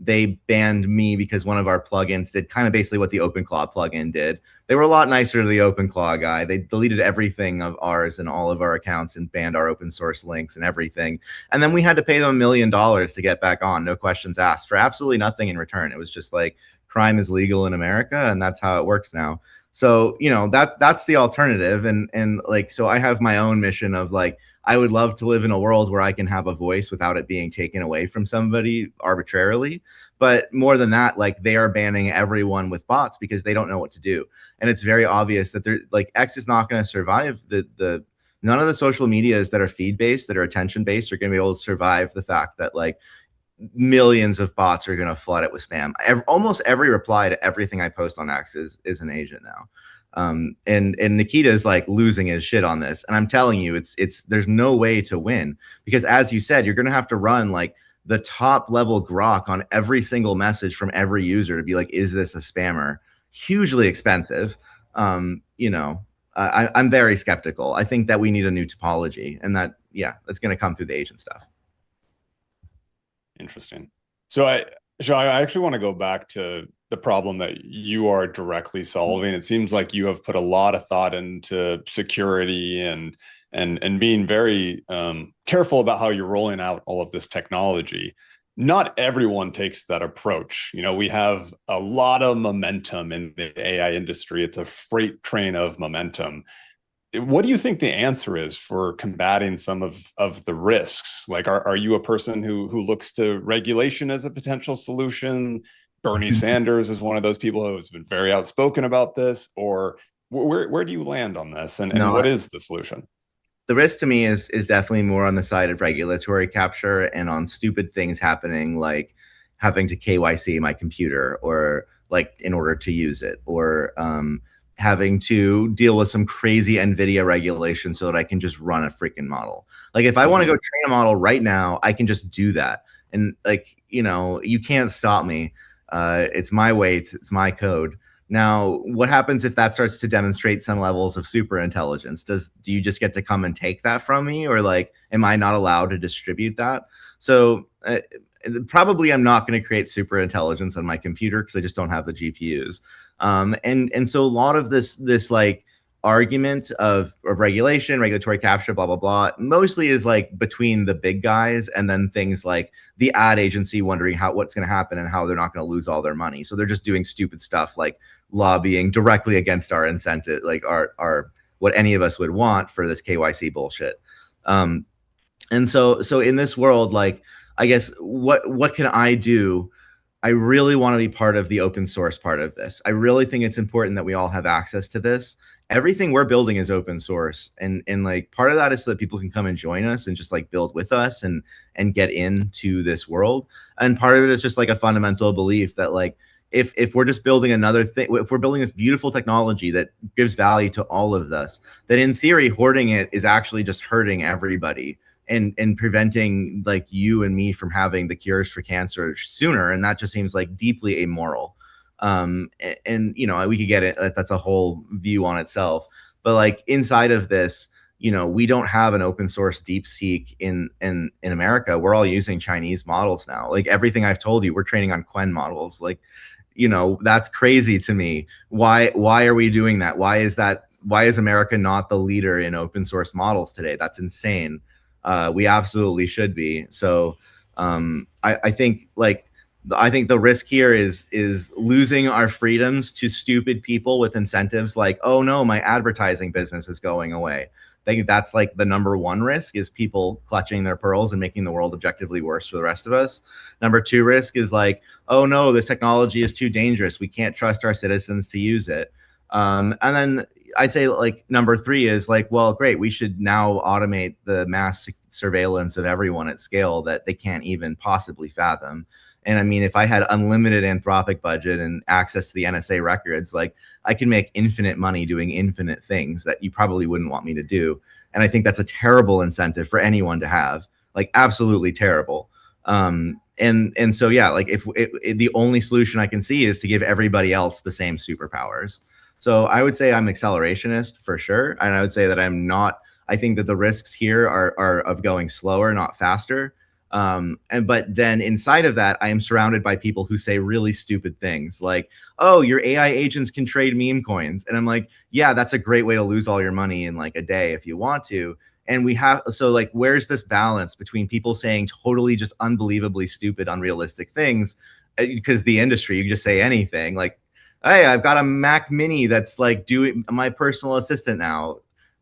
they banned me because one of our plugins did kind of basically what the OpenClaw plugin did. They were a lot nicer to the OpenClaw guy. They deleted everything of ours and all of our accounts and banned our open source links and everything. And then we had to pay them $1 million to get back on, no questions asked, for absolutely nothing in return. It was just like crime is legal in America, and that's how it works now. So, that's the alternative. And like, so I have my own mission of like, I would love to live in a world where I can have a voice without it being taken away from somebody arbitrarily. But more than that, like they are banning everyone with bots because they don't know what to do. And it's very obvious that they're like X is not going to survive none of the social medias that are feed based, that are attention based, are going to be able to survive the fact that like millions of bots are going to flood it with spam. Almost every reply to everything I post on X is an agent now. And Nikita is like losing his shit on this. And I'm telling you, there's no way to win because as you said, you're going to have to run like the top level grok on every single message from every user to be like, is this a spammer? Hugely expensive. I'm very skeptical. I think that we need a new topology and that's going to come through the agent stuff. Interesting. So I actually want to go back to the problem that you are directly solving. It seems like you have put a lot of thought into security and being very careful about how you're rolling out all of this technology. Not everyone takes that approach. We have a lot of momentum in the AI industry. It's a freight train of momentum. What do you think the answer is for combating some of the risks? Like, are you a person who looks to regulation as a potential solution? Bernie Sanders is one of those people who has been very outspoken about this. Or Where do you land on this, and No, what is the solution? the risk to me is definitely more on the side of regulatory capture and on stupid things happening, like having to KYC my computer, or like in order to use it, or having to deal with some crazy NVIDIA regulation so that I can just run a freaking model. Like if I want to go train a model right now, I can just do that. And like, you can't stop me. It's my way, it's my code. Now, what happens if that starts to demonstrate some levels of super intelligence? Do you just get to come and take that from me, or like, am I not allowed to distribute that? So probably I'm not going to create super intelligence on my computer because I just don't have the GPUs. And so a lot of this like argument of regulation, regulatory capture, blah blah blah, mostly is like between the big guys and then things like the ad agency wondering what's going to happen and how they're not going to lose all their money. So they're just doing stupid stuff like lobbying directly against our incentive, like our what any of us would want for this KYC bullshit. And so in this world, like, I guess what can I do? I really want to be part of the open source part of this. I really think it's important that we all have access to this. Everything we're building is open source, and like part of that is so that people can come and join us and just like build with us and get into this world. And part of it is just like a fundamental belief that like if we're just building another thing, if we're building this beautiful technology that gives value to all of us, that in theory hoarding it is actually just hurting everybody and preventing like you and me from having the cures for cancer sooner. And that just seems like deeply amoral. And we could get it. That's a whole view on itself. But like inside of this, we don't have an open source DeepSeek in America. We're all using Chinese models now. Like everything I've told you, we're training on Quen models. Like, that's crazy to me. Why are we doing that? Why is America not the leader in open source models today? That's insane. We absolutely should be. So I think the risk here is losing our freedoms to stupid people with incentives like, oh no, my advertising business is going away. I think that's like the number one risk, is people clutching their pearls and making the world objectively worse for the rest of us. Number two risk is like, oh no, this technology is too dangerous. We can't trust our citizens to use it. And then I'd say like number three is like, well, great, we should now automate the mass surveillance of everyone at scale that they can't even possibly fathom. And I mean, if I had unlimited Anthropic budget and access to the NSA records, like I can make infinite money doing infinite things that you probably wouldn't want me to do. And I think that's a terrible incentive for anyone to have, like absolutely terrible. And so, yeah, like if the only solution I can see is to give everybody else the same superpowers. So I would say I'm accelerationist for sure. And I would say that I think that the risks here are of going slower, not faster. But then inside of that, I am surrounded by people who say really stupid things like, oh, your AI agents can trade meme coins. And I'm like, yeah, that's a great way to lose all your money in like a day if you want to. And so like, where's this balance between people saying totally just unbelievably stupid, unrealistic things? Because the industry, you can just say anything like, hey, I've got a Mac Mini that's like doing my personal assistant now.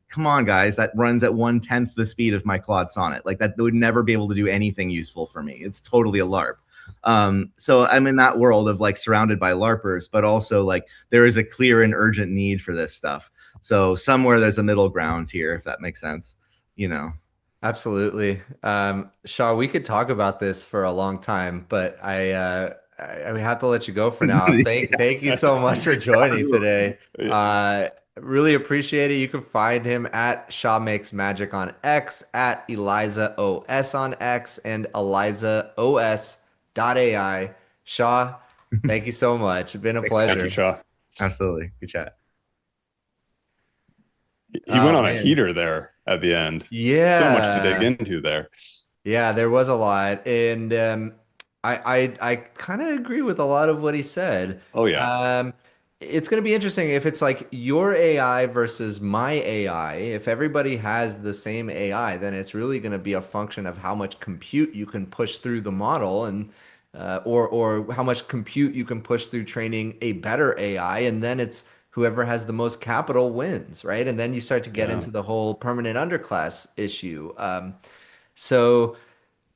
Come on, guys, that runs at 1/10 the speed of my Claude Sonnet. Like that would never be able to do anything useful for me. It's totally a LARP. So I'm in that world of like surrounded by LARPers, but also like there is a clear and urgent need for this stuff. So somewhere there's a middle ground here, if that makes sense, Absolutely. Shaw, we could talk about this for a long time, but I have to let you go for now. Thank you so much for joining today. Really appreciate it. You can find him at Shaw Makes Magic on X, at Eliza OS on X, and ElizaOS.ai. Shaw, thank you so much. It's been a pleasure. Thank you, Shaw. Absolutely. Good chat. He went on a heater there at the end. Yeah. So much to dig into there. Yeah, there was a lot. And I kind of agree with a lot of what he said. Oh, yeah. It's going to be interesting if it's like your AI versus my AI. If everybody has the same AI, then it's really going to be a function of how much compute you can push through the model, and or how much compute you can push through training a better AI, and then it's whoever has the most capital wins, right? And then you start to get into the whole permanent underclass issue. So,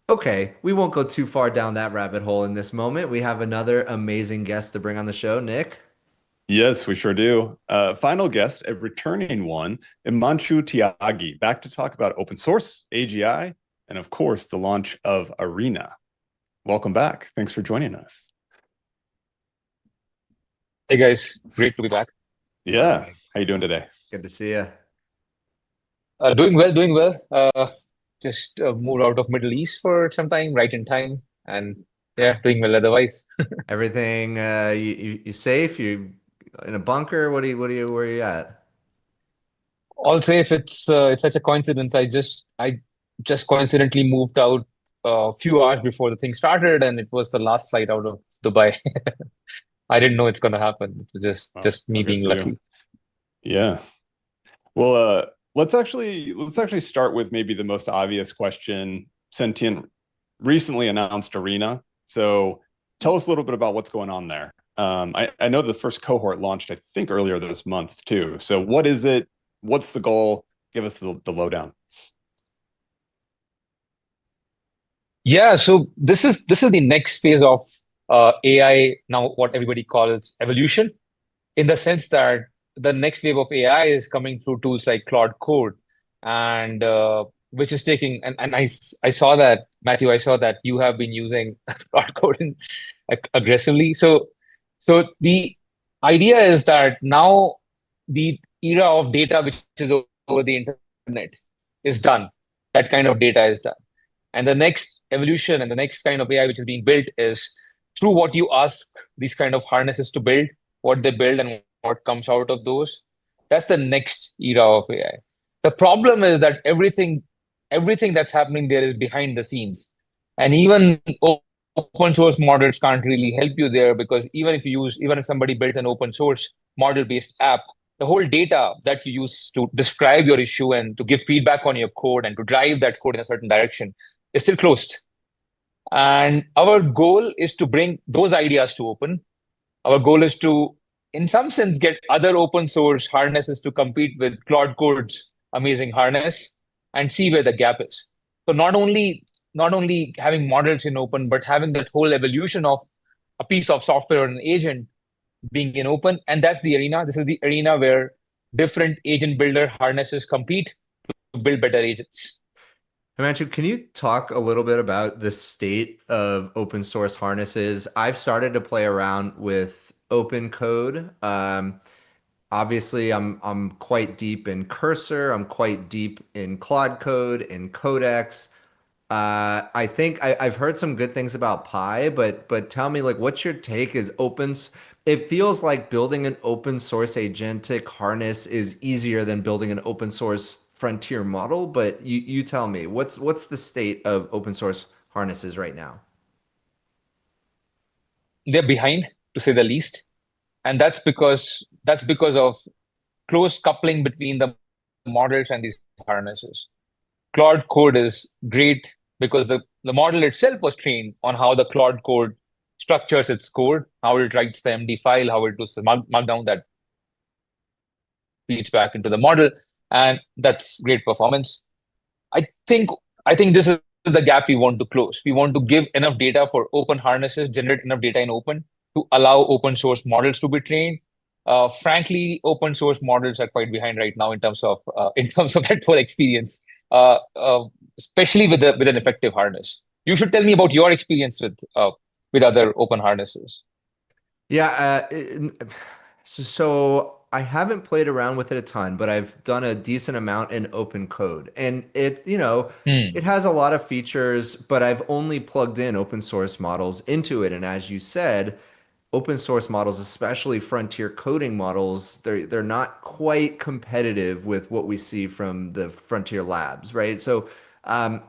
okay, we won't go too far down that rabbit hole in this moment. We have another amazing guest to bring on the show, Nick. Yes, we sure do. Final guest, a returning one, Himanshu Tyagi, back to talk about open source, AGI, and of course, the launch of Arena. Welcome back. Thanks for joining us. Hey guys, great to be back. Yeah. How you doing today? Good to see you. Doing well, doing well. Just moved out of Middle East for some time, right in time, and yeah, doing well otherwise. Everything you safe? You in a bunker? Where are you at? All safe. It's such a coincidence. I just coincidentally moved out a few hours before the thing started, and it was the last flight out of Dubai. I didn't know it's gonna happen. It was just me Good being for you. lucky. Yeah. Well, let's actually start with maybe the most obvious question. Sentient recently announced Arena, so tell us a little bit about what's going on there. I know the first cohort launched, I think, earlier this month too. So what is it? What's the goal? Give us the lowdown. Yeah, so this is the next phase of AI, now what everybody calls evolution, in the sense that the next wave of AI is coming through tools like Claude Code, and which is taking and I saw that, Matthew, I saw that you have been using Claude Code aggressively. So the idea is that now the era of data which is over the internet is done. That kind of data is done. And the next evolution and the next kind of AI which is being built is through what you ask these kind of harnesses to build, what they build and what comes out of those. That's the next era of AI. The problem is that everything that's happening there is behind the scenes. And even open source models can't really help you there, because even if somebody builds an open source model based app, the whole data that you use to describe your issue and to give feedback on your code and to drive that code in a certain direction is still closed. And our goal is to bring those ideas to open. Our goal is to, in some sense, get other open source harnesses to compete with Claude Code's amazing harness and see where the gap is. So not only having models in open, but having that whole evolution of a piece of software or an agent being in open. And that's the arena. This is the arena where different agent builder harnesses compete to build better agents. Himanshu, can you talk a little bit about the state of open source harnesses? I've started to play around with open code. Obviously, I'm quite deep in Cursor. I'm quite deep in Claude Code, in Codex. I think I've heard some good things about Pi, but tell me, like, what's your take? It feels like building an open source agentic harness is easier than building an open source frontier model, but you tell me, what's the state of open source harnesses right now? They're behind, to say the least. And that's because of close coupling between the models and these harnesses. Claude Code is great because the model itself was trained on how the Claude Code structures its code, how it writes the MD file, how it does the markdown that feeds back into the model, and that's great performance. I think I think this is the gap we want to close. We want to give enough data for open harnesses, generate enough data in open to allow open source models to be trained. Frankly, open source models are quite behind right now in terms of that whole experience, uh, uh, especially with an effective harness. You should tell me about your experience with other open harnesses. Yeah, so I haven't played around with it a ton, but I've done a decent amount in open code. And it Hmm. has a lot of features, but I've only plugged in open source models into it. And as you said, open source models, especially frontier coding models, they're not quite competitive with what we see from the frontier labs, right? So um,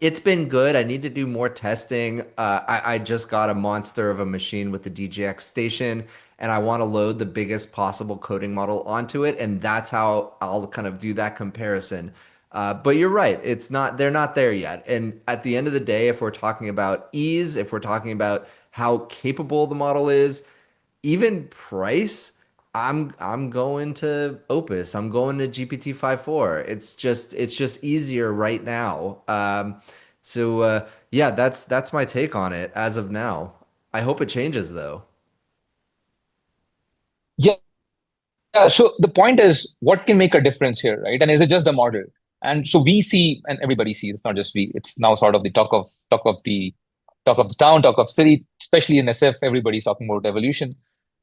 it's been good. I need to do more testing. I just got a monster of a machine with the DJX station, and I want to load the biggest possible coding model onto it, and that's how I'll kind of do that comparison. But you're right. They're not there yet. And at the end of the day, if we're talking about ease, if we're talking about how capable the model is, even price, I'm going to Opus. I'm going to GPT-5.4. It's just easier right now. Yeah, that's my take on it as of now. I hope it changes though. Yeah, so the point is, what can make a difference here, right? And is it just the model? And so we see, and everybody sees, it's not just we, it's now sort of the talk of the town, talk of city, especially in SF, everybody's talking about evolution.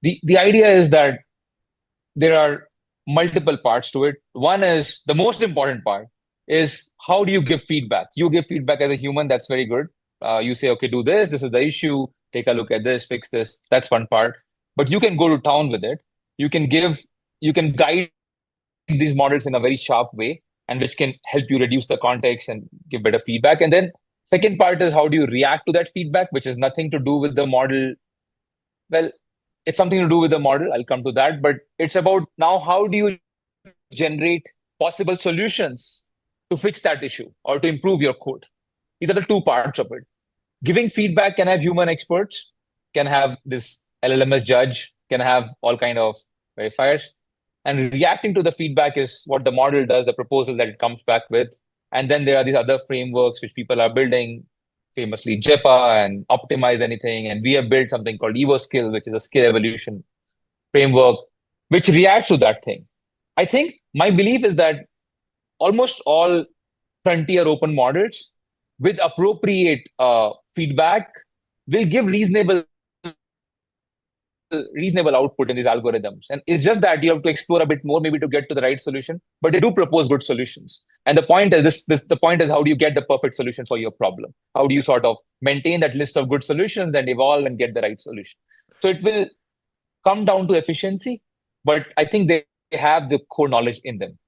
The idea is that there are multiple parts to it. One is the most important part is how do you give feedback? You give feedback as a human, that's very good. You say, okay, do this, this is the issue, take a look at this, fix this. That's one part. But you can go to town with it. You can guide these models in a very sharp way, and which can help you reduce the context and give better feedback. And then second part is how do you react to that feedback, which is nothing to do with the model. Well, it's something to do with the model. I'll come to that. But it's about now how do you generate possible solutions to fix that issue or to improve your code? These are the two parts of it. Giving feedback can have human experts, can have this LLMS judge, can have all kind of verifiers. And reacting to the feedback is what the model does, the proposal that it comes back with. And then there are these other frameworks which people are building, famously JEPA and Optimize Anything. And we have built something called EvoSkill, which is a skill evolution framework, which reacts to that thing. I think my belief is that almost all frontier open models with appropriate feedback will give reasonable output in these algorithms. And it's just that you have to explore a bit more maybe to get to the right solution, but they do propose good solutions. And the point is the point is, how do you get the perfect solution for your problem? How do you sort of maintain that list of good solutions and evolve and get the right solution? So it will come down to efficiency, but I think they have the core knowledge in them.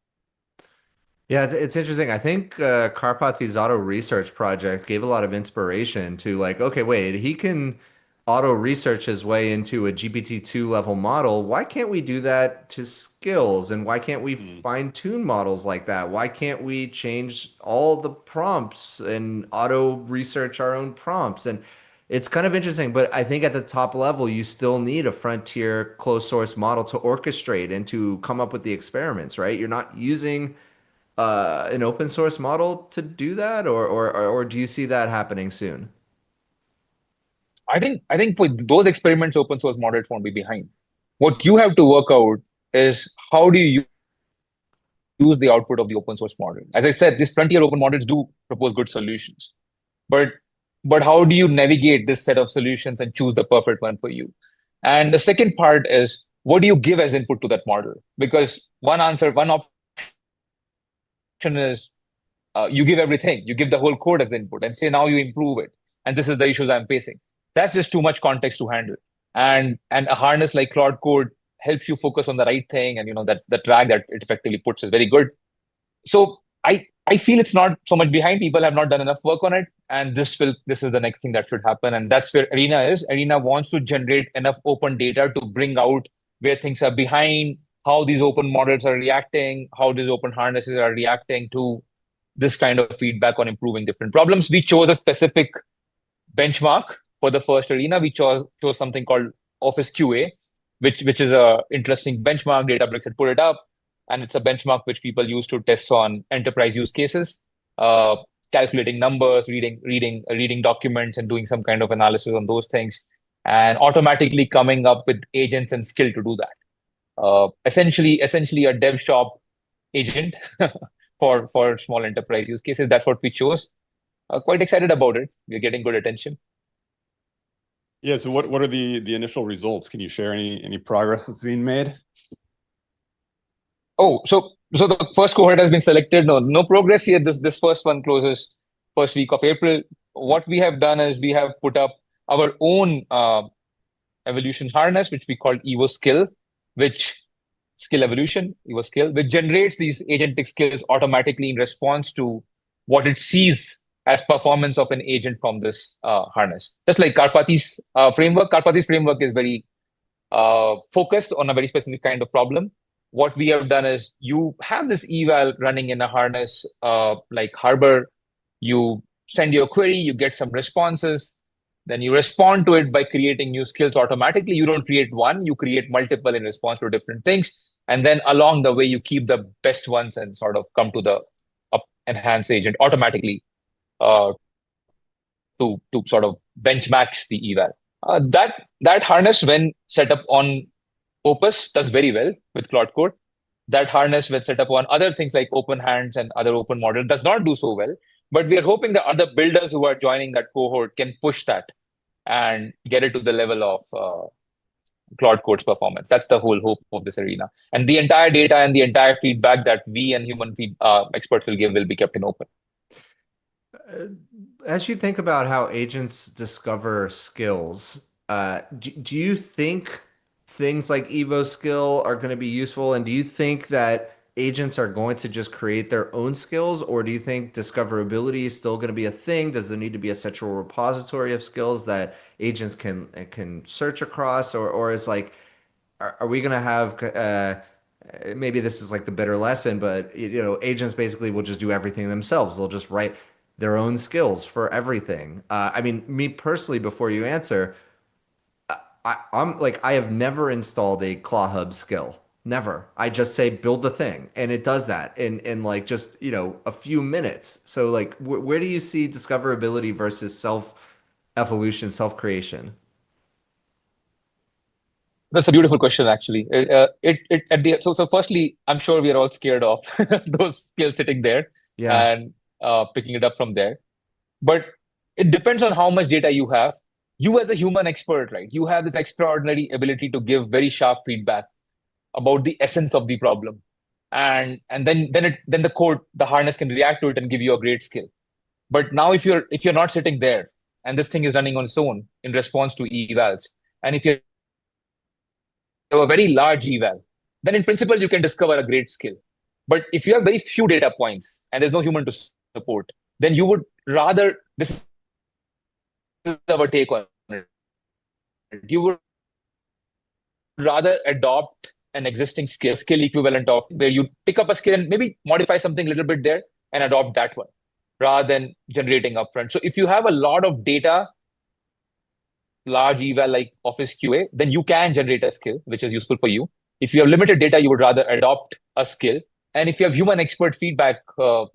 Yeah, it's interesting. I think Karpathy's auto research project gave a lot of inspiration to like, okay, wait, he can auto research his way into a GPT-2 level model. Why can't we do that to skills? And why can't we fine tune models like that? Why can't we change all the prompts and auto research our own prompts? And it's kind of interesting, but I think at the top level, you still need a frontier closed source model to orchestrate and to come up with the experiments, right? You're not using an open source model to do that, or do you see that happening soon? I think for those experiments, open source models won't be behind. What you have to work out is how do you use the output of the open source model. As I said, these frontier open models do propose good solutions, but how do you navigate this set of solutions and choose the perfect one for you? And the second part is, what do you give as input to that model? Because one option is you give everything, you give the whole code as input and say, now you improve it. And this is the issues I'm facing. That's just too much context to handle. And a harness like Claude Code helps you focus on the right thing. And that the track that it effectively puts is very good. So I feel it's not so much behind. People have not done enough work on it. And this is the next thing that should happen. And that's where Arena is. Arena wants to generate enough open data to bring out where things are behind, how these open models are reacting, how these open harnesses are reacting to this kind of feedback on improving different problems. We chose a specific benchmark for the first Arena. We chose something called Office QA, which is a interesting benchmark. Databricks had put it up, and it's a benchmark which people use to test on enterprise use cases, calculating numbers, reading documents, and doing some kind of analysis on those things, and automatically coming up with agents and skill to do that. Essentially a dev shop agent for small enterprise use cases. That's what we chose. Quite excited about it. We're getting good attention. Yeah. So what are the initial results? Can you share any progress that's being made? Oh, so the first cohort has been selected. No progress yet. This first one closes first week of April. What we have done is we have put up our own evolution harness, which we call EvoSkill, which generates these agentic skills automatically in response to what it sees as performance of an agent from this harness. Just like Karpathy's framework. Karpathy's framework is very focused on a very specific kind of problem. What we have done is you have this eval running in a harness like Harbor. You send your query, you get some responses. Then you respond to it by creating new skills automatically. You don't create one, you create multiple in response to different things. And then along the way, you keep the best ones and sort of come to the enhanced agent automatically to sort of benchmarks the eval. That harness, when set up on Opus does very well with Claude Code. That harness, when set up on other things like Open Hands and other open model, does not do so well. But we are hoping that other builders who are joining that cohort can push that and get it to the level of Claude Code's performance. That's the whole hope of this arena. And the entire data and the entire feedback that we and experts will give will be kept in open. As you think about how agents discover skills, do you think things like Evo skill are going to be useful? And do you think that agents are going to just create their own skills, or do you think discoverability is still going to be a thing? Does there need to be a central repository of skills that agents can search across, or is like, are we going to have maybe this is like the bitter lesson, but agents basically will just do everything themselves. They'll just write their own skills for everything. I mean, me personally, before you answer, I'm like, I have never installed a ClawHub skill. Never. I just say build the thing, and it does that in like just a few minutes. So like, where do you see discoverability versus self-evolution, self-creation? That's a beautiful question, actually. So firstly, I'm sure we are all scared of those skills sitting there and picking it up from there. But it depends on how much data you have. You as a human expert, right? You have this extraordinary ability to give very sharp feedback about the essence of the problem, and then the code, the harness can react to it and give you a great skill. But now if you're not sitting there and this thing is running on its own in response to evals, and if you have a very large eval, then in principle you can discover a great skill. But if you have very few data points and there's no human to support, then you would rather, this is our take on it, you would rather adopt an existing skill equivalent of where you pick up a skill and maybe modify something a little bit there and adopt that one rather than generating upfront. So if you have a lot of data, large eval like Office QA, then you can generate a skill which is useful for you. If you have limited data, you would rather adopt a skill. And if you have human expert feedback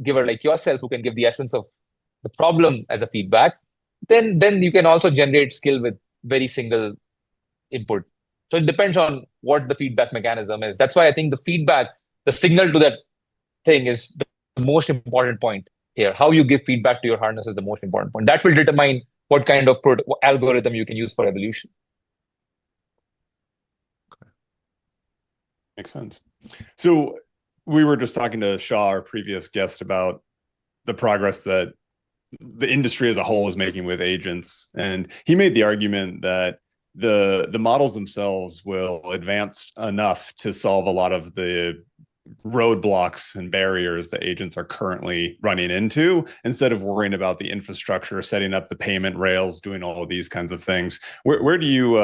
giver like yourself who can give the essence of the problem as a feedback, then you can also generate skill with very single input. So it depends on what the feedback mechanism is. That's why I think the feedback, the signal to that thing is the most important point here. How you give feedback to your harness is the most important point. That will determine what kind of algorithm you can use for evolution. Okay. Makes sense. So we were just talking to Shah, our previous guest, about the progress that the industry as a whole is making with agents. And he made the argument that the models themselves will advance enough to solve a lot of the roadblocks and barriers that agents are currently running into, instead of worrying about the infrastructure, setting up the payment rails, doing all of these kinds of things. Where do you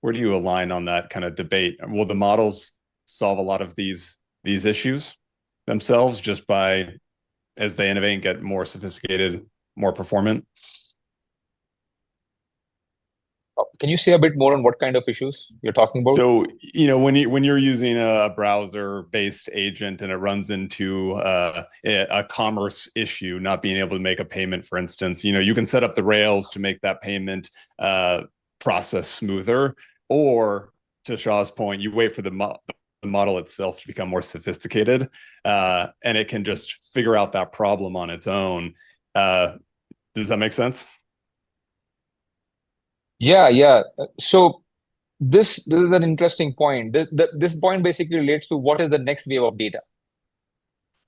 align on that kind of debate? Will the models solve a lot of these issues themselves just by, as they innovate and get more sophisticated, more performant? Can you say a bit more on what kind of issues you're talking about? So, when you're using a browser-based agent and it runs into a commerce issue, not being able to make a payment, for instance, you can set up the rails to make that payment process smoother. Or, to Shah's point, you wait for the model itself to become more sophisticated, and it can just figure out that problem on its own. Does that make sense? Yeah. So this is an interesting point. This point basically relates to what is the next wave of data.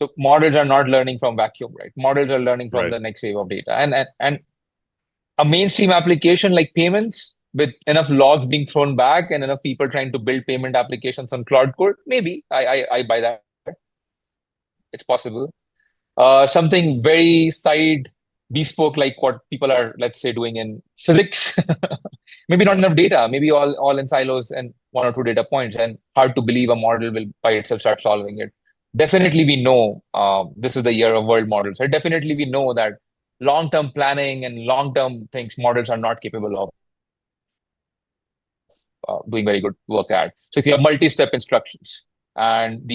So models are not learning from vacuum, right? Models are learning from the next wave of data. And a mainstream application like payments, with enough logs being thrown back and enough people trying to build payment applications on Claude Code, maybe I buy that. It's possible. Something very bespoke like what people are, let's say, doing in physics. Maybe not enough data, maybe all in silos and one or two data points, and hard to believe a model will by itself start solving it. Definitely we know this is the year of world models. So definitely we know that long-term planning and long-term things models are not capable of doing very good work at. So if you have multi-step instructions and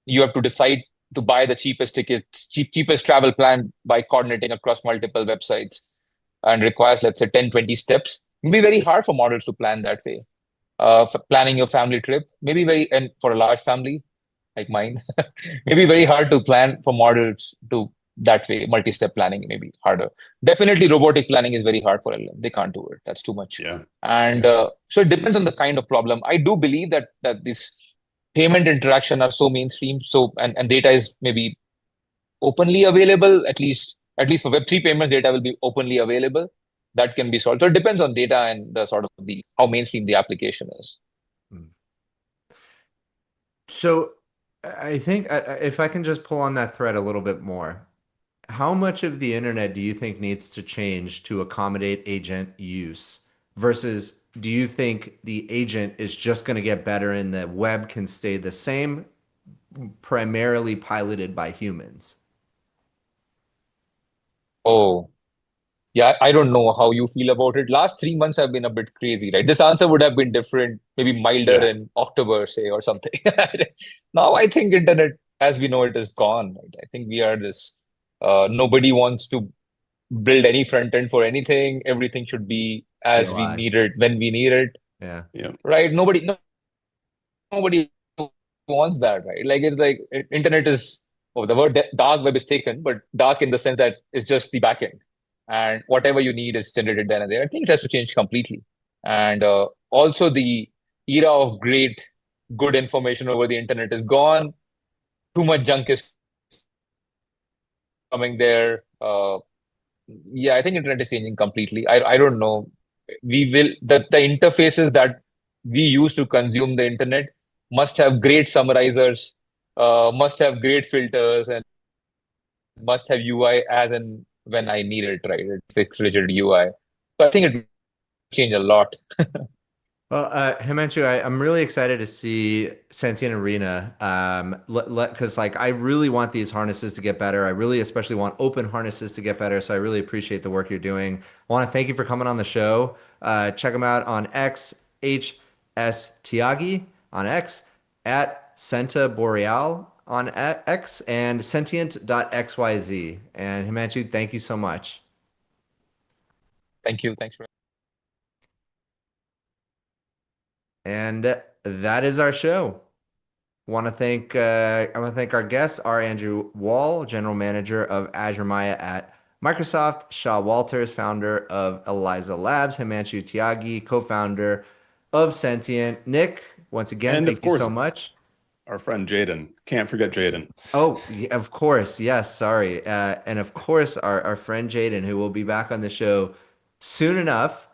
you have to decide to buy the cheapest tickets, cheapest travel plan by coordinating across multiple websites, and requires, let's say, 10, 20 steps, it will be very hard for models to plan that way. for planning your family trip. Maybe and for a large family like mine, maybe very hard to plan for models to that way. Multi-step planning may be harder. Definitely, robotic planning is very hard for LLM. They can't do it. That's too much. Yeah. And so it depends on the kind of problem. I do believe that this payment interaction are so mainstream. So and data is maybe openly available. At least for Web3 payments, data will be openly available. That can be solved. So it depends on data and the sort of the how mainstream the application is. So I think if I can just pull on that thread a little bit more, how much of the internet do you think needs to change to accommodate agent use versus do you think the agent is just going to get better and the web can stay the same, primarily piloted by humans? Oh, yeah, I don't know how you feel about it. Last 3 months have been a bit crazy, right? This answer would have been different, maybe milder Yeah. in October, say, or something. Now I think internet as we know it is gone, right? I think we are this nobody wants to build any front end for anything. Everything should be as we CLI. need it when we need it, Yeah. Yeah. right? Nobody wants that, right? Like it's like internet is the word dark web is taken, but dark in the sense that it's just the backend, and whatever you need is generated then and there. I think it has to change completely, and also the era of good information over the internet is gone. Too much junk is coming there. Yeah, I think internet is changing completely. I don't know. We will the interfaces that we use to consume the internet must have great summarizers, must have great filters, and must have UI as and when I need it, right? It's fixed rigid UI. So I think it will change a lot. Well, Himanshu, I'm really excited to see Sentient Arena. Because like I really want these harnesses to get better. I really especially want open harnesses to get better. So I really appreciate the work you're doing. I want to thank you for coming on the show. Check them out on X, Tyagi on X, at Senta Boreal on X, and sentient.xyz. And Himanshu, thank you so much. Thank you. Thanks for And that is our show. I want to thank our guests, R. Andrew Wall, General Manager of Azure Maia at Microsoft, Shaw Walters, founder of Eliza Labs, Himanshu Tyagi, co-founder of Sentient. Nick, once again, And thank of you course, so much. our friend Jayden. Can't forget Jayden. Oh, of course. Yes, sorry. And of course, our friend Jayden, who will be back on the show soon enough.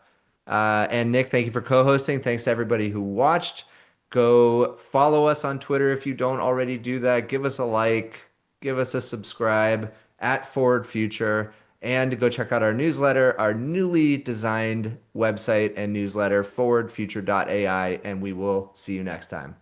And Nick, thank you for co-hosting. Thanks to everybody who watched. Go follow us on Twitter if you don't already do that. Give us a like, give us a subscribe at Forward Future, and go check out our newsletter, our newly designed website and newsletter, forwardfuture.ai, and we will see you next time.